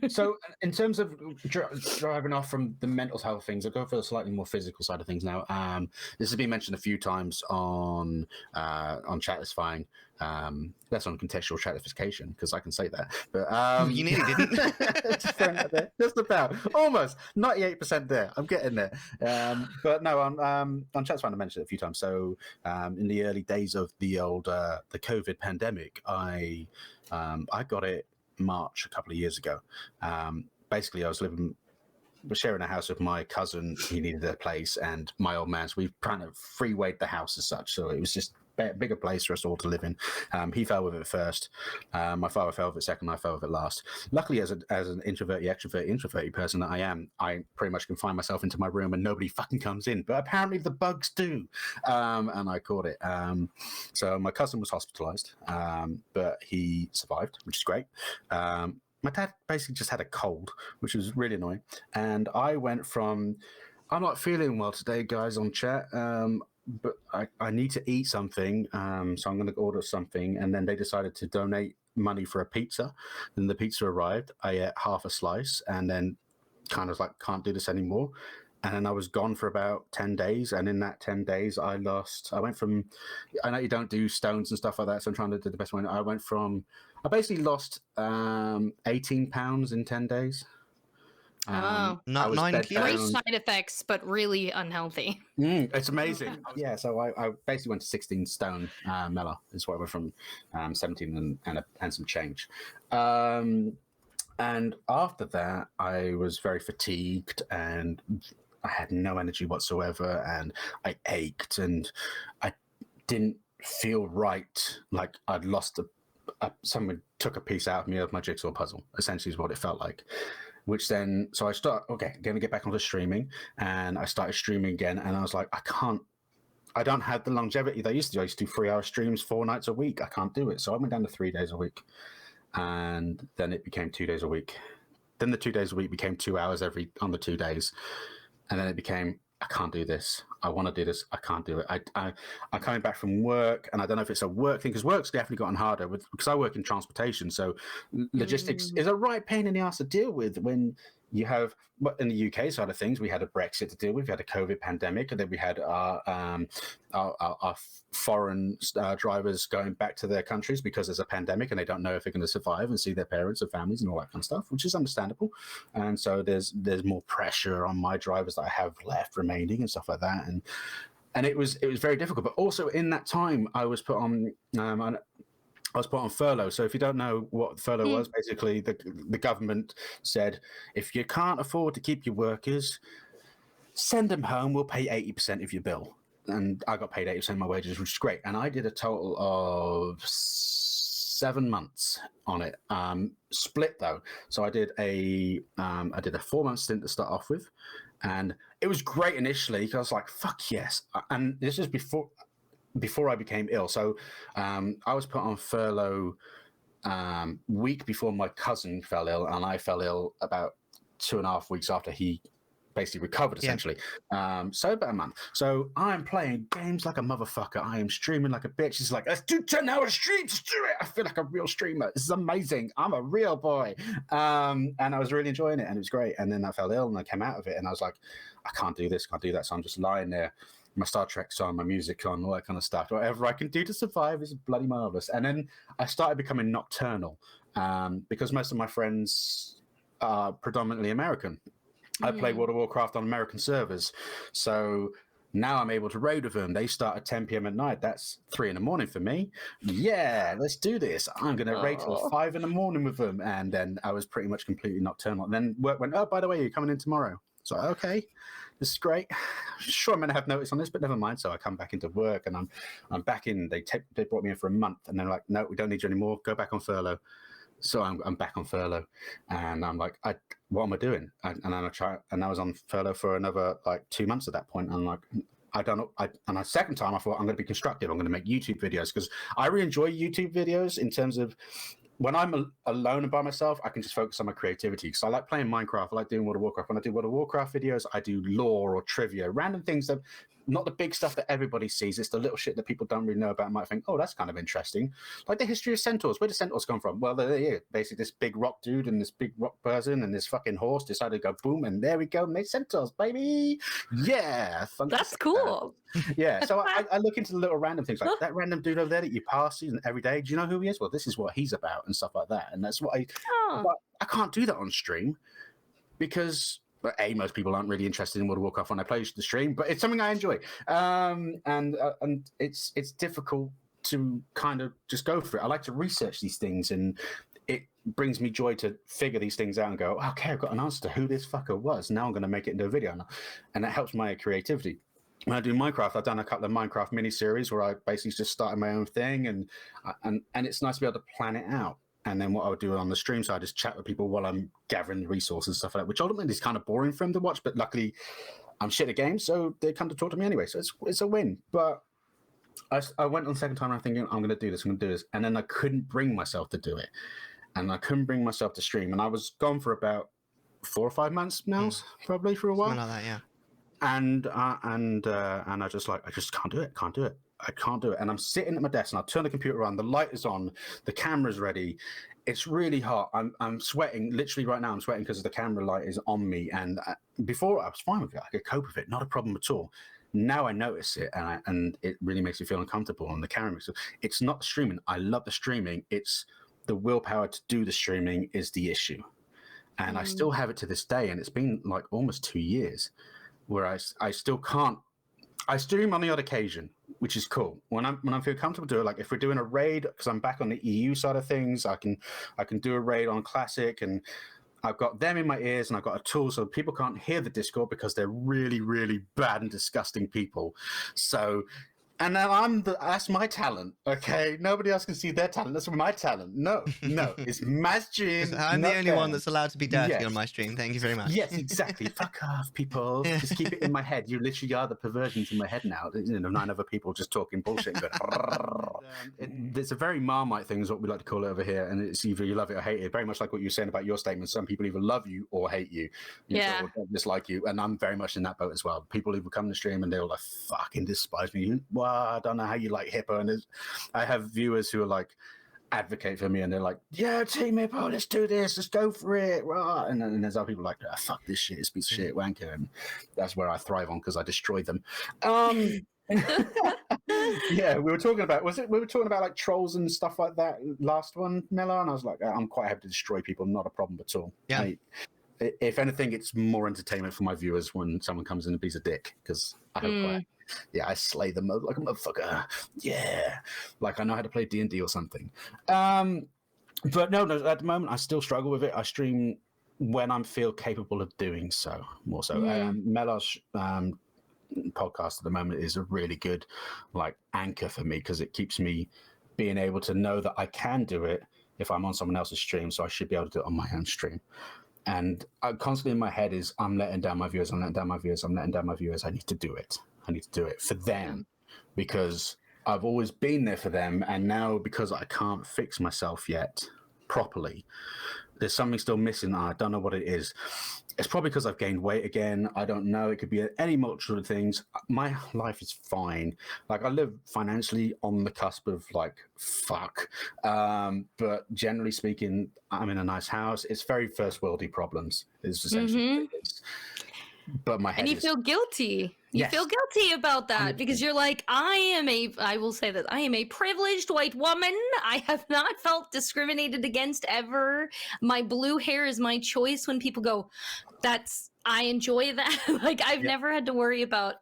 So, in terms of driving off from the mental health things, I'll go for the slightly more physical side of things now. This has been mentioned a few times on Chattisfying. That's on contextual chatification, because I can say that. But you nearly didn't. Just about, almost 98% there. I'm getting there. But no, on Chattisfying I mentioned it a few times. So, in the early days of the COVID pandemic, I got it March a couple of years ago. Basically, I was sharing a house with my cousin. He needed a place, and my old man. So we kind of freewayed the house as such. So it was just a bigger place for us all to live in. He fell with it first. My father fell with it second. I fell with it last. Luckily, as an introverted person that I am, I pretty much can find myself into my room and nobody fucking comes in. But apparently the bugs do, and I caught it. So my cousin was hospitalized, but he survived, which is great. My dad basically just had a cold, which was really annoying. And I went from, I'm not feeling well today, guys, on chat, but I need to eat something, so I'm going to order something. And then they decided to donate money for a pizza. Then the pizza arrived. I ate half a slice and then kind of like, can't do this anymore. And then I was gone for about 10 days. And in that 10 days, I went from, I know you don't do stones and stuff like that, so I'm trying to do the best one. I basically lost 18 pounds in 10 days. Not 9 kilos. Great side effects, but really unhealthy. It's amazing. Yeah, so I basically went to 16 stone. Mellar is where I went from 17 and some change. And after that, I was very fatigued and I had no energy whatsoever, and I ached and I didn't feel right. Like I'd lost someone took a piece out of me of my jigsaw puzzle, essentially is what it felt like. Which then, so I going to get back onto streaming, and I started streaming again, and I was like, I don't have the longevity that I used to do. I used to do 3-hour streams 4 nights a week. I can't do it. So I went down to 3 days a week, and then it became 2 days a week. Then the 2 days a week became 2 hours on the 2 days. And then it became, I can't do this. I want to do this. I can't do it. I'm coming back from work, and I don't know if it's a work thing, because work's definitely gotten harder because I work in transportation. So logistics is a right pain in the ass to deal with when you have, in the UK side of things, we had a Brexit to deal with, we had a COVID pandemic, and then we had our foreign drivers going back to their countries because there's a pandemic and they don't know if they're going to survive and see their parents and families and all that kind of stuff, which is understandable. And so there's more pressure on my drivers that I have left remaining and stuff like that. And and it was very difficult. But also in that time, I was put on furlough. So if you don't know what furlough was, basically the government said, if you can't afford to keep your workers, send them home. We'll pay 80% of your bill. And I got paid 80% of my wages, which is great. And I did a total of 7 months on it, split though. So I did a 4-month stint to start off with, and it was great initially because I was like, fuck yes. And this is before I became ill. So I was put on furlough week before my cousin fell ill, and I fell ill about 2.5 weeks after he basically recovered, essentially. So about a month. So I'm playing games like a motherfucker. I am streaming like a bitch. It's like, let's do 10-hour streams. Let's do it. I feel like a real streamer. This is amazing. I'm a real boy. And I was really enjoying it, and it was great. And then I fell ill, and I came out of it, and I was like, I can't do this, can't do that. So I'm just lying there, my Star Trek song, my music on, all that kind of stuff. Whatever I can do to survive is bloody marvelous. And then I started becoming nocturnal because most of my friends are predominantly American. I play World of Warcraft on American servers. So now I'm able to raid with them. They start at 10 p.m. at night. That's 3 a.m. for me. Yeah, let's do this. I'm going to raid till 5 a.m. with them. And then I was pretty much completely nocturnal. And then work went, oh, by the way, you're coming in tomorrow. So, okay, this is great. Sure, I'm going to have notice on this, but never mind. So I come back into work, and I'm back in. They brought me in for a month, and they're like, no, we don't need you anymore. Go back on furlough. So I'm back on furlough, and I'm like, what am I doing? And I was on furlough for another like 2 months at that point. And I'm like, I don't know. And the second time I thought, I'm going to be constructive. I'm going to make YouTube videos, because I really enjoy YouTube videos in terms of when I'm alone and by myself, I can just focus on my creativity. Because I like playing Minecraft. I like doing World of Warcraft. When I do World of Warcraft videos, I do lore or trivia, random things that, not the big stuff that everybody sees. It's the little shit that people don't really know about and might think, oh, that's kind of interesting. Like the history of centaurs. Where do centaurs come from? Well, they're here. Basically, this big rock dude and this big rock person and this fucking horse decided to go boom, and there we go, made centaurs, baby. Yeah. That's cool. Yeah. So I look into the little random things, like that random dude over there that you pass every day. Do you know who he is? Well, this is what he's about and stuff like that. And that's what but I can't do that on stream because... But most people aren't really interested in World of Warcraft when I play the stream, but it's something I enjoy. And it's difficult to kind of just go for it. I like to research these things, and it brings me joy to figure these things out and go, okay, I've got an answer to who this fucker was. Now I'm going to make it into a video. And that helps my creativity. When I do Minecraft, I've done a couple of Minecraft mini-series where I basically just started my own thing, and it's nice to be able to plan it out. And then what I would do on the stream side is chat with people while I'm gathering the resources and stuff like that, which ultimately is kind of boring for them to watch. But luckily, I'm shit at games, so they come to talk to me anyway. So it's a win. But I went on the second time, and I'm thinking, I'm going to do this. And then I couldn't bring myself to do it. And I couldn't bring myself to stream. And I was gone for about 4 or 5 months now, probably for a while. Something like that, yeah. And I just can't do it. I can't do it. And I'm sitting at my desk, and I turn the computer on. The light is on. The camera's ready. It's really hot. I'm sweating. Literally right now, I'm sweating because the camera light is on me. And before, I was fine with it. I could cope with it. Not a problem at all. Now I notice it, and it really makes me feel uncomfortable. And the camera makes it. It's not streaming. I love the streaming. It's the willpower to do the streaming is the issue. And I still have it to this day. And it's been like almost 2 years where I still can't. I stream on the odd occasion, which is cool. When I feel comfortable doing it, like if we're doing a raid, because I'm back on the EU side of things, I can do a raid on Classic, and I've got them in my ears, and I've got a tool so people can't hear the Discord because they're really, really bad and disgusting people. So, and now that's my talent, okay? Nobody else can see their talent. That's my talent. No, it's Masjin. I'm the only one that's allowed to be dirty on my stream. Thank you very much. Yes, exactly. Fuck off, people. Just keep it in my head. You literally are the perversions in my head now. 9 other people just talking bullshit. It's a very Marmite thing is what we like to call it over here. And it's either you love it or hate it. Very much like what you were saying about your statement. Some people either love you or hate you. Or dislike you. And I'm very much in that boat as well. People either come to stream and they're like, fucking despise me. Well, I don't know how you like Hippo. And I have viewers who are like, advocate for me, and they're like, yeah, Team Hippo, let's do this, let's go for it. And then there's other people like, fuck this shit, it's piece of shit, wanker. And that's where I thrive on, because I destroy them. Yeah, we were talking about like trolls and stuff like that last one, Mellar, and I was like, I'm quite happy to destroy people, not a problem at all. Yeah. If anything, it's more entertainment for my viewers when someone comes in and beats a dick, because I hope Yeah, I slay the mode like a motherfucker. Yeah, like I know how to play D&D or something. But no, at the moment I still struggle with it. I stream when I feel capable of doing so, more so. Mellar's podcast at the moment is a really good like anchor for me because it keeps me being able to know that I can do it if I'm on someone else's stream, so I should be able to do it on my own stream. And I constantly in my head is I'm letting down my viewers, I'm letting down my viewers, I'm letting down my viewers. I need to do it. I need to do it for them because I've always been there for them, and now because I can't fix myself yet properly, there's something still missing. I don't know what it is. It's probably because I've gained weight again. I don't know. It could be any multitude of things. My life is fine. Like I live financially on the cusp of like fuck. But generally speaking, I'm in a nice house. It's very first worldy problems. Is essentially what it is. But my head and you feel guilty. You feel guilty about that 100%. because you're like, I will say that I am a privileged white woman. I have not felt discriminated against ever. My blue hair is my choice. When people go, I enjoy that. Like I've never had to worry about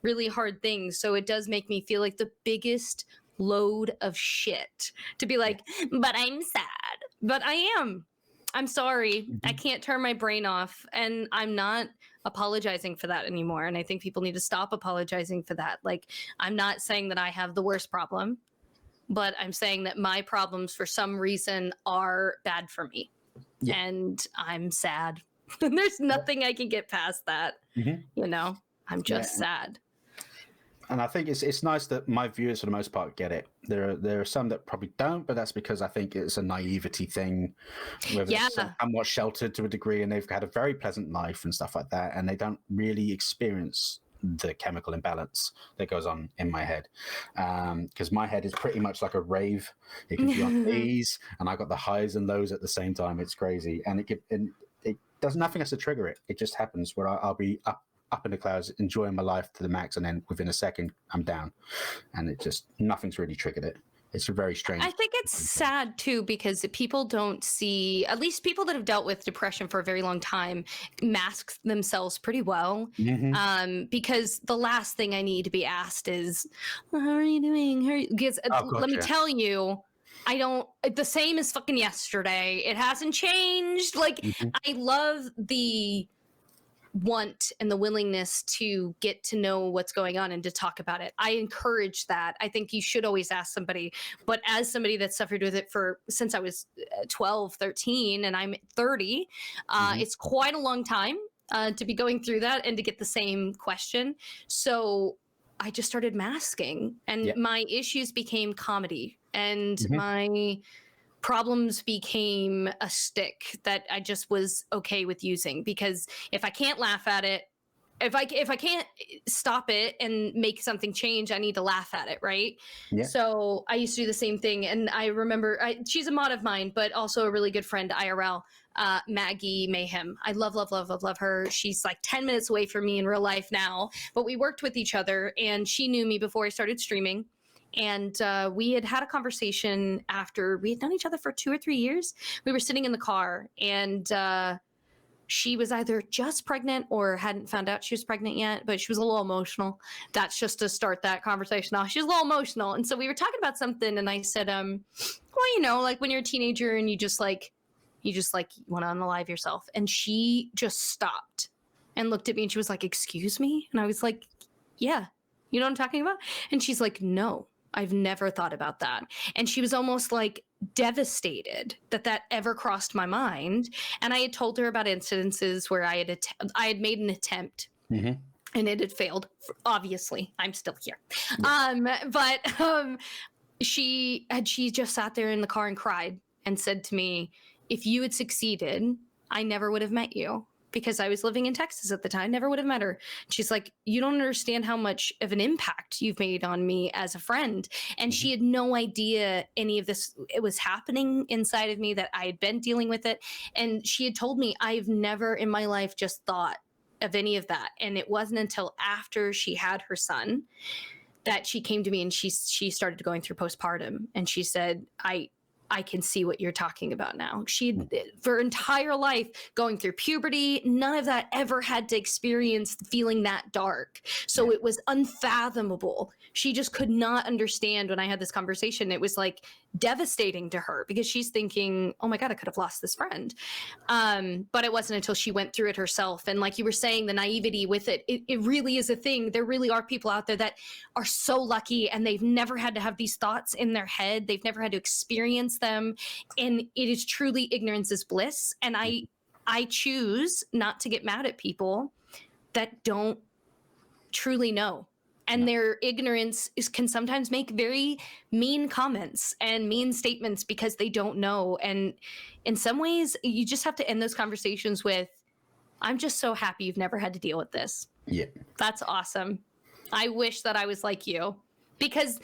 really hard things. So it does make me feel like the biggest load of shit to be like, but I'm sad. But I am. I'm sorry. I can't turn my brain off, and I'm not apologizing for that anymore. And I think people need to stop apologizing for that. Like, I'm not saying that I have the worst problem, but I'm saying that my problems for some reason are bad for me. Yeah. And I'm sad. There's nothing I can get past that. You know, I'm just sad. And I think it's nice that my viewers, for the most part, get it. There are some that probably don't, but that's because I think it's a naivety thing. Where they're somewhat sheltered to a degree, and they've had a very pleasant life and stuff like that, and they don't really experience the chemical imbalance that goes on in my head. Because my head is pretty much like a rave. It can be on these, and I got the highs and lows at the same time. It's crazy, and it does nothing else to trigger it. It just happens where I'll be up in the clouds, enjoying my life to the max, and then within a second, I'm down, and it just nothing's really triggered it. It's a very strange. I think it's sad too because people don't see, at least people that have dealt with depression for a very long time, mask themselves pretty well. Because the last thing I need to be asked is, well, "How are you doing?" Because let me tell you, I don't. The same as fucking yesterday. It hasn't changed. Like I love the want and the willingness to get to know what's going on and to talk about it. I encourage that. I think you should always ask somebody, but as somebody that suffered with it since I was 12, 13 and I'm 30, it's quite a long time to be going through that and to get the same question. So I just started masking, and my issues became comedy, and my problems became a stick that I just was okay with using, because if I can't laugh at it, if I can't stop it and make something change, I need to laugh at it, right? So I used to do the same thing, and I remember she's a mod of mine, but also a really good friend, IRL, Maggie Mayhem. I love her. She's like 10 minutes away from me in real life now, but we worked with each other, and she knew me before I started streaming. And we had a conversation after we had known each other for 2 or 3 years. We were sitting in the car, and she was either just pregnant or hadn't found out she was pregnant yet, but she was a little emotional. That's just to start that conversation off. She was a little emotional. And so we were talking about something, and I said, well, you know, like when you're a teenager and you just want to unalive yourself. And she just stopped and looked at me, and she was like, "Excuse me?" And I was like, "Yeah, you know what I'm talking about?" And she's like, "No, I've never thought about that." And she was almost like devastated that ever crossed my mind. And I had told her about incidences where I had made an attempt and it had failed. Obviously, I'm still here. But she just sat there in the car and cried and said to me, "If you had succeeded, I never would have met you." Because I was living in Texas at the time, never would have met her. She's like, "You don't understand how much of an impact you've made on me as a friend." And she had no idea any of this, it was happening inside of me, that I had been dealing with it. And she had told me, I've never in my life just thought of any of that. And it wasn't until after she had her son that she came to me, and she started going through postpartum. And she said, I can see what you're talking about now. She, for her entire life, going through puberty, none of that ever had to experience feeling that dark. So it was unfathomable. She just could not understand when I had this conversation. It was like devastating to her because she's thinking, oh my God, I could have lost this friend. But it wasn't until she went through it herself. And like you were saying, the naivety with it, it really is a thing. There really are people out there that are so lucky and they've never had to have these thoughts in their head. They've never had to experience them. And it is truly ignorance is bliss. And I choose not to get mad at people that don't truly know. And their ignorance can sometimes make very mean comments and mean statements because they don't know. And in some ways, you just have to end those conversations with, I'm just so happy you've never had to deal with this. Yeah. That's awesome. I wish that I was like you, because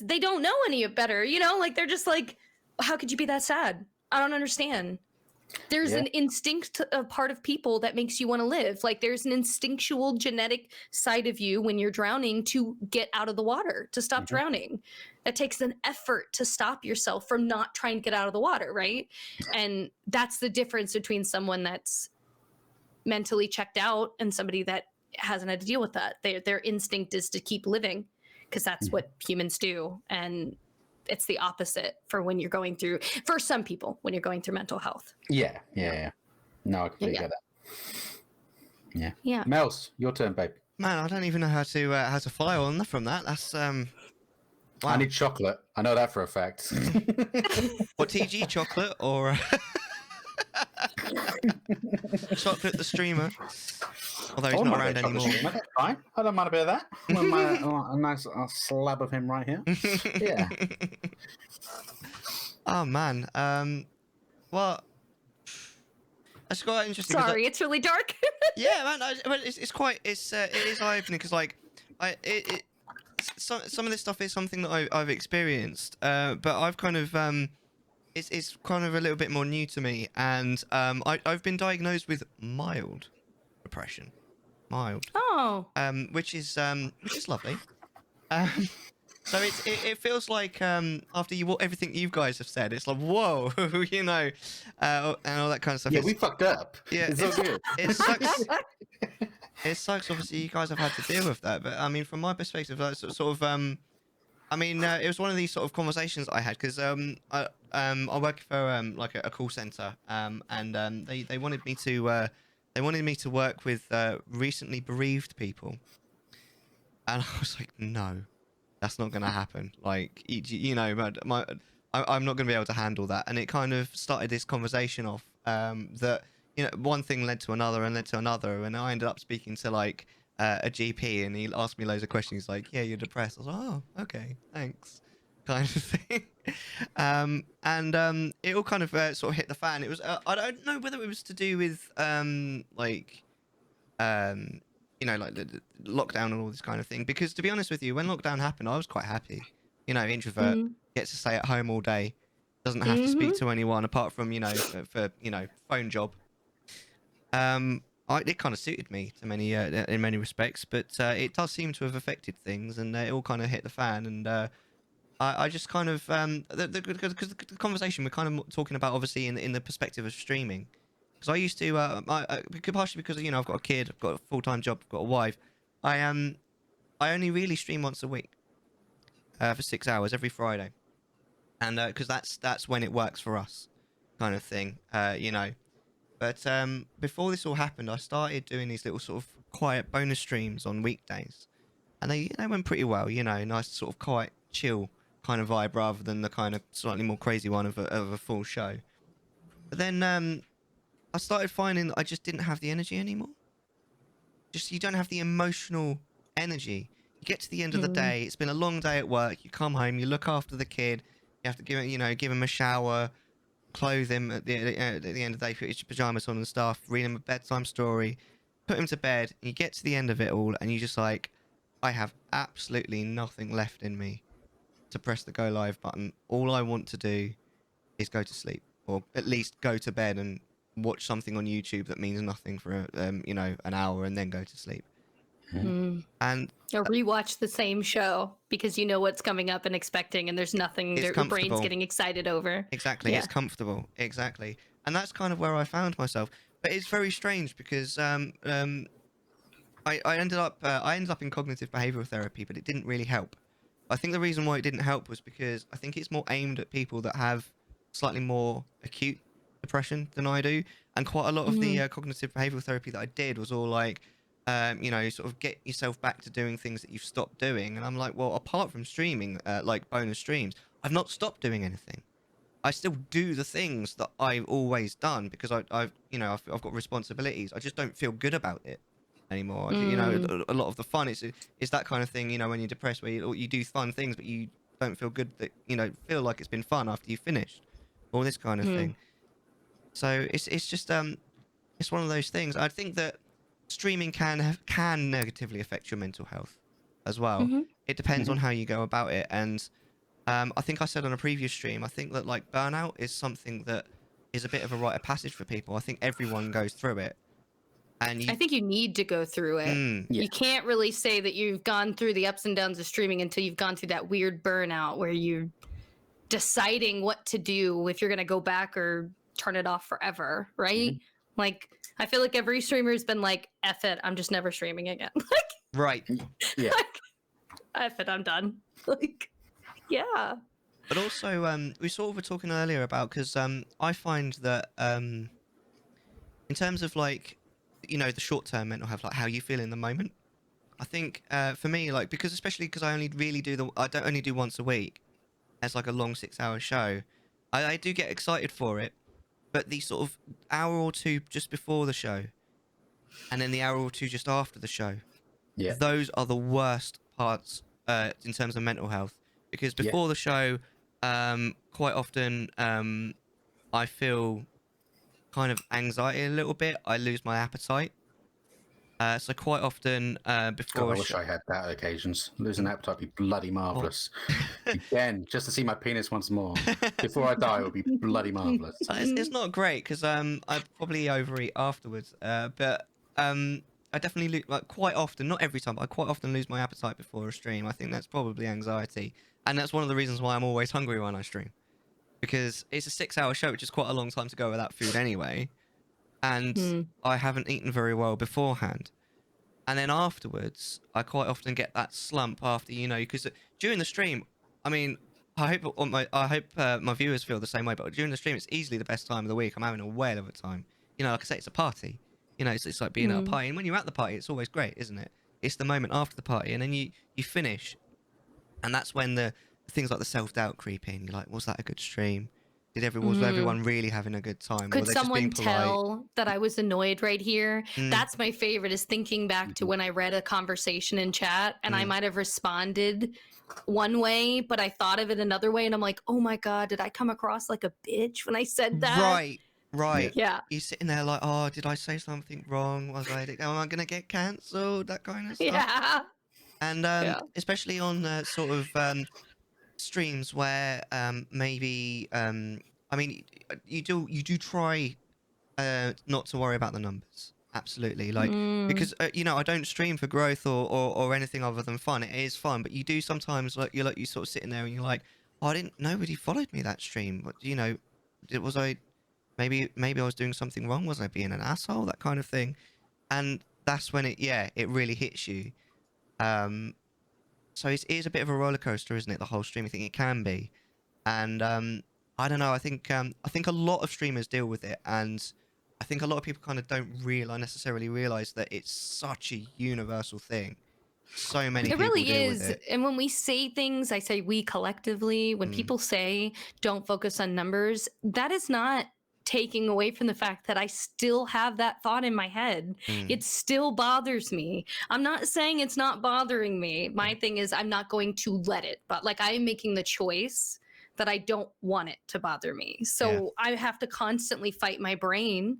they don't know any better, you know, like they're just like, how could you be that sad? I don't understand. There's an instinct, a part of people that makes you want to live. Like there's an instinctual genetic side of you when you're drowning to get out of the water, to stop drowning. It takes an effort to stop yourself from not trying to get out of the water, right? And that's the difference between someone that's mentally checked out and somebody that hasn't had to deal with that. Their instinct is to keep living because that's what humans do. And it's the opposite for when you're going through, for some people, when you're going through mental health. Yeah. No, I completely get that. Yeah. Mels, your turn, babe. Man, I don't even know how to follow on from that. That's wow. I need chocolate. I know that for a fact. What, TG chocolate or chocolate the streamer? Although he's not around anymore. That's fine. I don't mind a bit of that. A nice slab of him right here. Yeah. Oh man. Well, that's quite interesting. Sorry, it's really dark. Yeah, man. But it is eye opening because like some of this stuff is something that I've experienced, but I've kind of it's kind of a little bit more new to me, and I've been diagnosed with mild depression. Oh. Which is lovely. So it feels like after everything you guys have said, it's like whoa, you know, and all that kind of stuff. Yeah, we fucked up. Yeah, it's so good. It sucks. It sucks. Obviously, you guys have had to deal with that, but I mean, from my perspective, like, sort of, I mean, it was one of these sort of conversations I had because I work for like a call center, and they wanted me to work with recently bereaved people, and I was like, no, that's not going to happen. Like, you know, I'm not going to be able to handle that. And it kind of started this conversation off that, you know, one thing led to another and led to another, and I ended up speaking to like a GP, and he asked me loads of questions. He's like, yeah, you're depressed. I was like, oh, okay, thanks, kind of thing. And it all kind of sort of hit the fan. It was I don't know whether it was to do with like you know, like the lockdown and all this kind of thing, because to be honest with you, when lockdown happened, I was quite happy. You know, introvert, gets to stay at home all day, doesn't have to speak to anyone apart from, you know, for you know, phone job. It kind of suited me to many in many respects, but it does seem to have affected things, and it all kind of hit the fan. And I just kind of the conversation we're kind of talking about, obviously in the perspective of streaming, because I used to partially because, you know, I've got a kid, I've got a full-time job, I've got a wife. I only really stream once a week for 6 hours every Friday, and because that's when it works for us, kind of thing, you know. But before this all happened, I started doing these little sort of quiet bonus streams on weekdays, and they went pretty well. You know, nice sort of quiet, chill kind of vibe rather than the kind of slightly more crazy one of a full show. But then I started finding that I just didn't have the energy anymore. Just, you don't have the emotional energy. You get to the end of the day, it's been a long day at work. You come home, you look after the kid, you have to give him a shower, clothe him at the end of the day, put his pajamas on and stuff, read him a bedtime story, put him to bed, and you get to the end of it all, and you just like, I have absolutely nothing left in me to press the go live button. All I want to do is go to sleep, or at least go to bed and watch something on YouTube that means nothing for you know, an hour, and then go to sleep. And And Or rewatch the same show because you know what's coming up and expecting, and there's nothing It's your brain's comfortable. getting excited over. Exactly, Yeah. it's comfortable. Exactly, and that's kind of where I found myself. But it's very strange because I ended up in cognitive behavioral therapy, but it didn't really help. I think the reason why it didn't help was because I think it's more aimed at people that have slightly more acute depression than I do, and quite a lot of the cognitive behavioral therapy that I did was all like, you know, sort of get yourself back to doing things that you've stopped doing. And I'm like, well, apart from streaming, like bonus streams, I've not stopped doing anything. I still do the things that I've always done because I've you know, I've got responsibilities. I just don't feel good about it anymore. You know, a lot of the fun is that kind of thing. You know, when you're depressed, where you do fun things, but you don't feel good that you know feel like it's been fun after you finished, all this kind of thing. So it's just it's one of those things. I think that streaming can negatively affect your mental health as well. It depends on how you go about it, and I think I said on a previous stream, I think that like burnout is something that is a bit of a rite of passage for people. I think everyone goes through it, and I think you need to go through it. Yeah. You can't really say that you've gone through the ups and downs of streaming until you've gone through that weird burnout where you're deciding what to do, if you're going to go back or turn it off forever, right? Like, I feel like every streamer's been like, F it, I'm just never streaming again. Like, right. Yeah. like, F it, I'm done. Like, yeah. But also, we sort of were talking earlier about because I find that in terms of like, you know, the short-term mental health, like how you feel in the moment. I think for me, like because especially because I only really I don't only do once a week as like a long 6-hour show. I do get excited for it, but the sort of hour or two just before the show, and then the hour or two just after the show, Yeah. those are the worst parts in terms of mental health. Because before the show, quite often I feel kind of anxiety a little bit. I lose my appetite. So quite often before God, I a wish show, I had that occasions. Losing appetite would be bloody marvelous. Oh. Again, just to see my penis once more before I die would be bloody marvelous. It's not great because I probably overeat afterwards. But I definitely like quite often, not every time, but I quite often lose my appetite before a stream. I think that's probably anxiety, and that's one of the reasons why I'm always hungry when I stream, because it's a 6-hour show, which is quite a long time to go without food anyway, and I haven't eaten very well beforehand. And then afterwards, I quite often get that slump after, you know, because during the stream, I mean, I hope my viewers feel the same way. But during the stream, it's easily the best time of the week. I'm having a whale of a time. You know, like I say, it's a party. You know, it's like being at a party. And when you're at the party, it's always great, isn't it? It's the moment after the party, and then you finish, and that's when the things like the self-doubt creep in. You're like, was that a good stream? Was everyone really having a good time? Could Were they just being someone polite? tell that I was annoyed right here? That's my favorite, is thinking back to when I read a conversation in chat and I might have responded one way, but I thought of it another way. And I'm like, oh my God, did I come across like a bitch when I said that? Right. Yeah. You're sitting there like, oh, did I say something wrong? Am I going to get cancelled? That kind of stuff. Yeah. And especially on sort of streams where maybe I mean you do try not to worry about the numbers, absolutely, like because you know, I don't stream for growth or anything other than fun. It is fun, but you do sometimes like you sort of sitting there and you're like, oh, nobody followed me that stream. What, you know, was I maybe I was doing something wrong? Was I being an asshole? That kind of thing. And that's when it really hits you. So it is a bit of a roller coaster, isn't it? The whole streaming thing, it can be, and I don't know. I think a lot of streamers deal with it, and I think a lot of people kind of don't necessarily realize that it's such a universal thing. So many It people really deal is. with it. And when we say things, I say we collectively, when people say don't focus on numbers, that is not taking away from the fact that I still have that thought in my head. It still bothers me. I'm not saying it's not bothering me. My thing is I'm not going to let it, but like I am making the choice that I don't want it to bother me. So I have to constantly fight my brain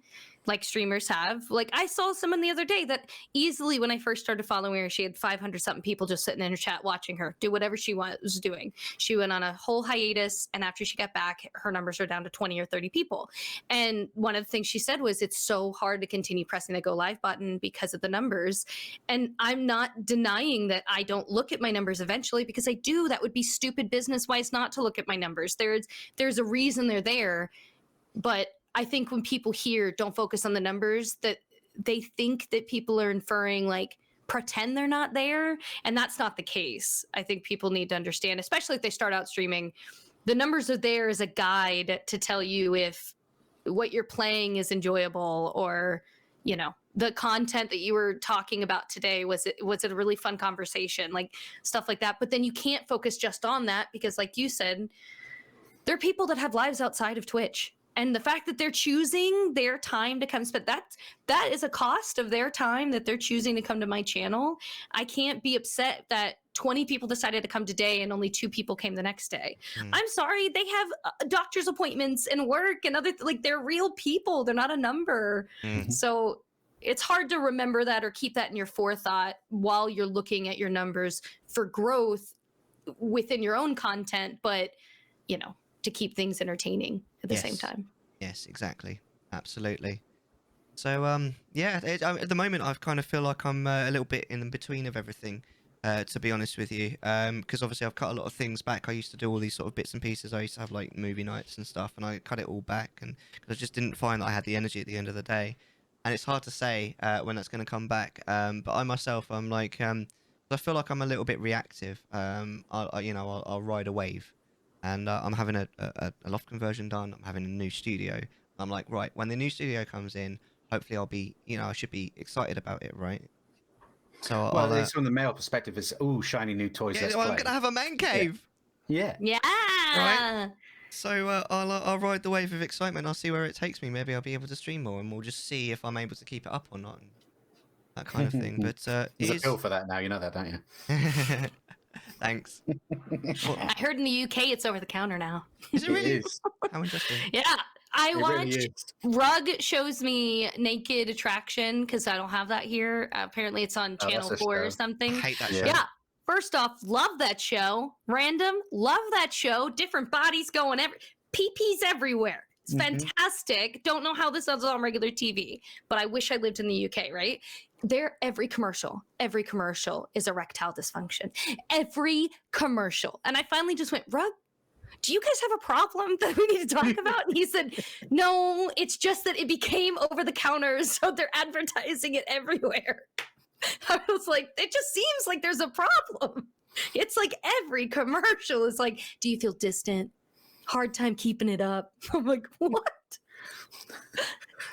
like streamers have. Like I saw someone the other day that easily, when I first started following her, she had 500 something people just sitting in her chat watching her do whatever she was doing. She went on a whole hiatus, and after she got back, her numbers are down to 20 or 30 people. And one of the things she said was, it's so hard to continue pressing the go live button because of the numbers. And I'm not denying that I don't look at my numbers eventually, because I do. That would be stupid business wise not to look at my numbers. There's a reason they're there. But I think when people hear don't focus on the numbers, that they think that people are inferring like pretend they're not there. And that's not the case. I think people need to understand, especially if they start out streaming, the numbers are there as a guide to tell you if what you're playing is enjoyable, or, you know, the content that you were talking about today, was it a really fun conversation, like stuff like that. But then you can't focus just on that, because like you said, there are people that have lives outside of Twitch. And the fact that they're choosing their time to come spend, that is a cost of their time that they're choosing to come to my channel. I can't be upset that 20 people decided to come today and only 2 people came the next day. I'm sorry, they have doctor's appointments and work and other, like they're real people. They're not a number. So it's hard to remember that or keep that in your forethought while you're looking at your numbers for growth within your own content, but, you know, to keep things entertaining at the same time. Yes, exactly. Absolutely. So, yeah, at the moment, I kind of feel like I'm a little bit in between of everything, to be honest with you. Because obviously I've cut a lot of things back. I used to do all these sort of bits and pieces. I used to have like movie nights and stuff, and I cut it all back, and cause I just didn't find that I had the energy at the end of the day. And it's hard to say when that's going to come back. But I myself, I'm like, I feel like I'm a little bit reactive. I'll ride a wave. And I'm having a loft conversion done. I'm having a new studio. I'm like, right, when the new studio comes in, hopefully I'll be, I should be excited about it, right? So well, at least from the male perspective, it's shiny new toys. Yeah, I'm gonna have a man cave. Yeah. Right. So I'll ride the wave of excitement. I'll see where it takes me. Maybe I'll be able to stream more, and we'll just see if I'm able to keep it up or not, and that kind of thing. But there's a pill for that now. You know that, don't you? Thanks. I heard in the UK it's over the counter now. Is it really? It is. How interesting. Yeah. I watched really Rug shows me Naked Attraction because I don't have that here. Apparently it's on Channel 4 or something. I hate that show. Yeah. First off, love that show. Random, love that show. Different bodies going PPs everywhere. It's fantastic. Don't know how this is on regular TV, but I wish I lived in the UK, right? Every commercial is erectile dysfunction. Every commercial. And I finally just went, Rug, do you guys have a problem that we need to talk about? And he said, no, it's just that it became over the counter, so they're advertising it everywhere. I was like, it just seems like there's a problem. It's like every commercial is like, do you feel distant? Hard time keeping it up. I'm like, what?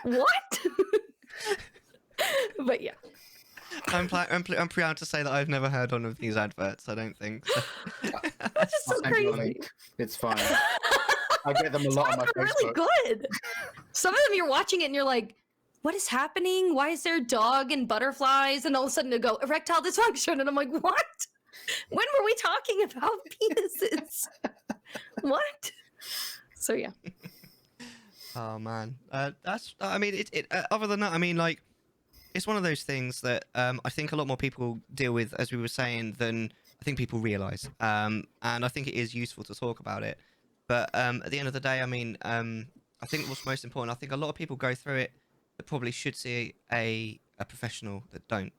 What? But yeah. I'm proud to say that I've never heard one of these adverts. I don't think. So. That's just so crazy. It's fine. I get them a lot on my Facebook. Really good. Some of them you're watching it and you're like, what is happening? Why is there a dog and butterflies? And all of a sudden they go erectile dysfunction, and I'm like, what? When were we talking about penises? What? So yeah. Oh man, that's. I mean, other than that, I mean, like, it's one of those things that I think a lot more people deal with, as we were saying, than I think people realize. And I think it is useful to talk about it. But at the end of the day, I mean, I think what's most important, I think a lot of people go through it that probably should see a professional that don't.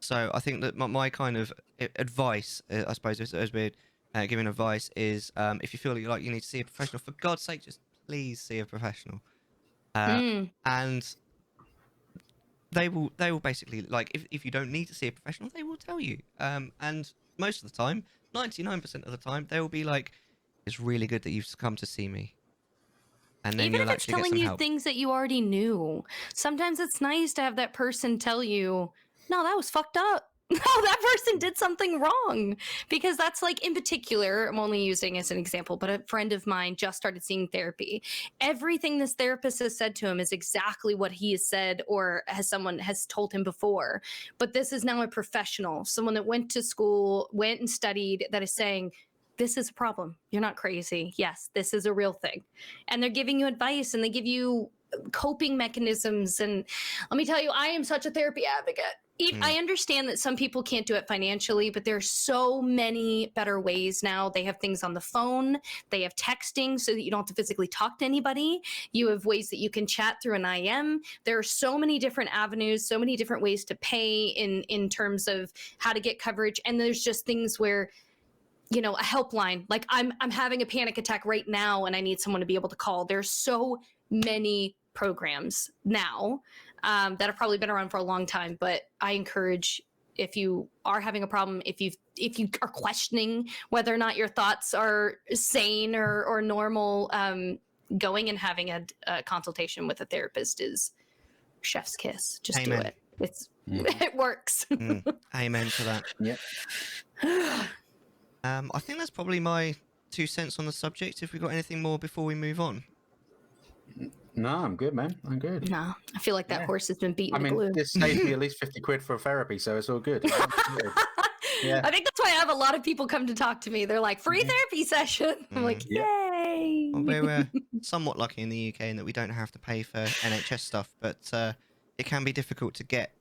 So I think that my kind of advice, I suppose, as we're giving advice, is if you feel like you need to see a professional, for God's sake, just please see a professional. And they will basically, like, if you don't need to see a professional, they will tell you. And most of the time, 99% of the time, they will be like, it's really good that you've come to see me. And then even you'll if it's actually get telling some you help. things that you already knew, sometimes it's nice to have that person tell you, no, that was fucked up. No, that person did something wrong. Because that's like, in particular, I'm only using as an example, but a friend of mine just started seeing therapy. Everything this therapist has said to him is exactly what he has said or someone has told him before. But this is now a professional, someone that went to school, went and studied, that is saying, this is a problem. You're not crazy. Yes, this is a real thing. And they're giving you advice, and they give you coping mechanisms. And let me tell you, I am such a therapy advocate. I understand that some people can't do it financially, but there's so many better ways now. They have things on the phone. They have texting so that you don't have to physically talk to anybody. You have ways that you can chat through an IM. There are so many different avenues, so many different ways to pay in terms of how to get coverage. And there's just things where, you know, a helpline, like I'm having a panic attack right now and I need someone to be able to call. There's so many programs now that have probably been around for a long time, but I encourage, if you are having a problem, if you are questioning whether or not your thoughts are sane or normal, going and having a consultation with a therapist is chef's kiss. Just Amen. do it. It works. Amen to that. Yep. I think that's probably my 2 cents on the subject. If we've got anything more before we move on. No, I'm good, man. I'm good. No, I feel like that horse has been beaten to glue. This saved me at least 50 quid for therapy, so it's all good. Yeah. I think that's why I have a lot of people come to talk to me. They're like, free therapy session. I'm like, yay. Well, we're somewhat lucky in the UK in that we don't have to pay for NHS stuff, but it can be difficult to get.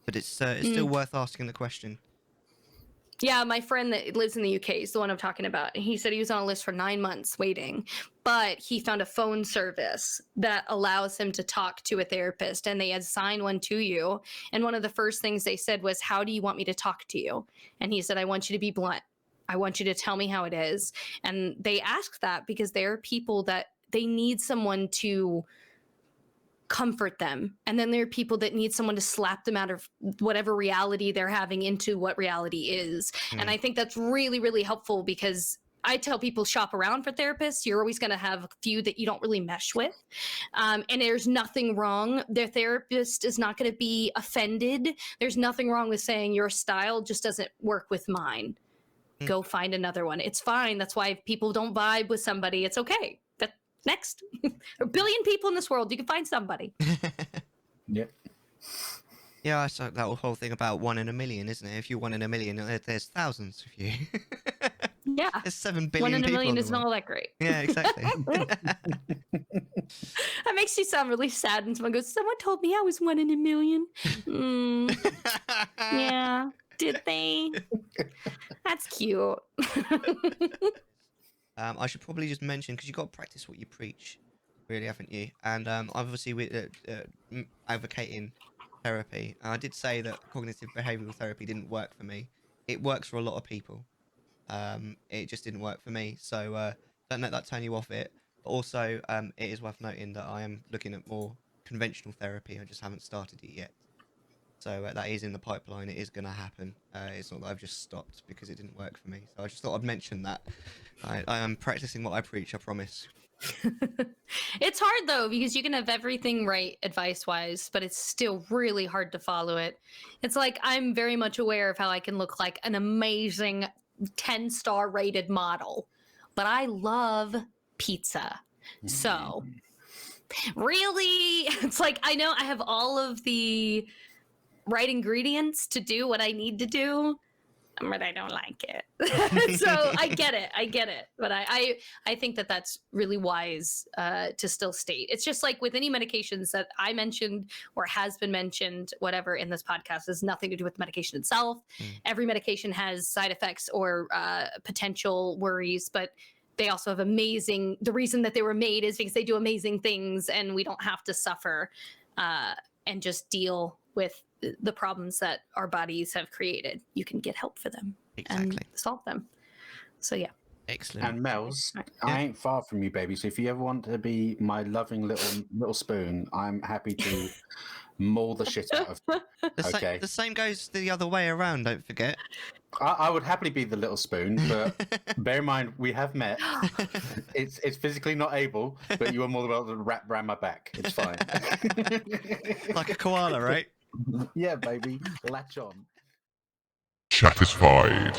But it's still worth asking the question. Yeah, my friend that lives in the UK is the one I'm talking about. He said he was on a list for 9 months waiting, but he found a phone service that allows him to talk to a therapist, and they assign one to you. And one of the first things they said was, how do you want me to talk to you? And he said, I want you to be blunt. I want you to tell me how it is. And they ask that because there are people that they need someone to comfort them, and then there are people that need someone to slap them out of whatever reality they're having into what reality is. And I think that's really, really helpful, because I tell people, shop around for therapists. You're always going to have a few that you don't really mesh with, and there's nothing wrong. Their therapist is not going to be offended. There's nothing wrong with saying your style just doesn't work with mine. Go find another one. It's fine. That's why if people don't vibe with somebody, it's okay. Next. A billion people in this world, you can find somebody. Yep. Yeah, so that whole thing about 1 in a million, isn't it? If you're 1 in a million, there's thousands of you. Yeah. There's 7 billion 1 in a people million in the isn't world. all that great. Yeah, exactly. That makes you sound really sad when someone goes, someone told me I was 1 in a million. Yeah. Did they? That's cute. I should probably just mention, because you've got to practice what you preach, really, haven't you? And obviously, we're advocating therapy. I did say that cognitive behavioural therapy didn't work for me. It works for a lot of people. It just didn't work for me. So don't let that turn you off it. But also, it is worth noting that I am looking at more conventional therapy. I just haven't started it yet. So that is in the pipeline. It is going to happen. It's not that I've just stopped because it didn't work for me. So I just thought I'd mention that. I am practicing what I preach, I promise. It's hard, though, because you can have everything right advice-wise, but it's still really hard to follow it. It's like, I'm very much aware of how I can look like an amazing 10-star rated model, but I love pizza. So really, it's like, I know I have all of the right ingredients to do what I need to do, but I don't like it. So I get it. But I think that that's really wise to still state. It's just like with any medications that I mentioned or has been mentioned, whatever, in this podcast, has nothing to do with the medication itself. Every medication has side effects or potential worries, but they also have the reason that they were made is because they do amazing things, and we don't have to suffer and just deal with the problems that our bodies have created. You can get help for them and solve them. So yeah. Excellent. And Mel's, I ain't far from you, baby. So if you ever want to be my loving little spoon, I'm happy to maul the shit out of you. Okay. The same goes the other way around, don't forget. I would happily be the little spoon, but bear in mind, we have met. It's physically not able, but you are more than welcome to wrap around my back. It's fine. Like a koala, right? Yeah, baby. Latch on. Chattisfying.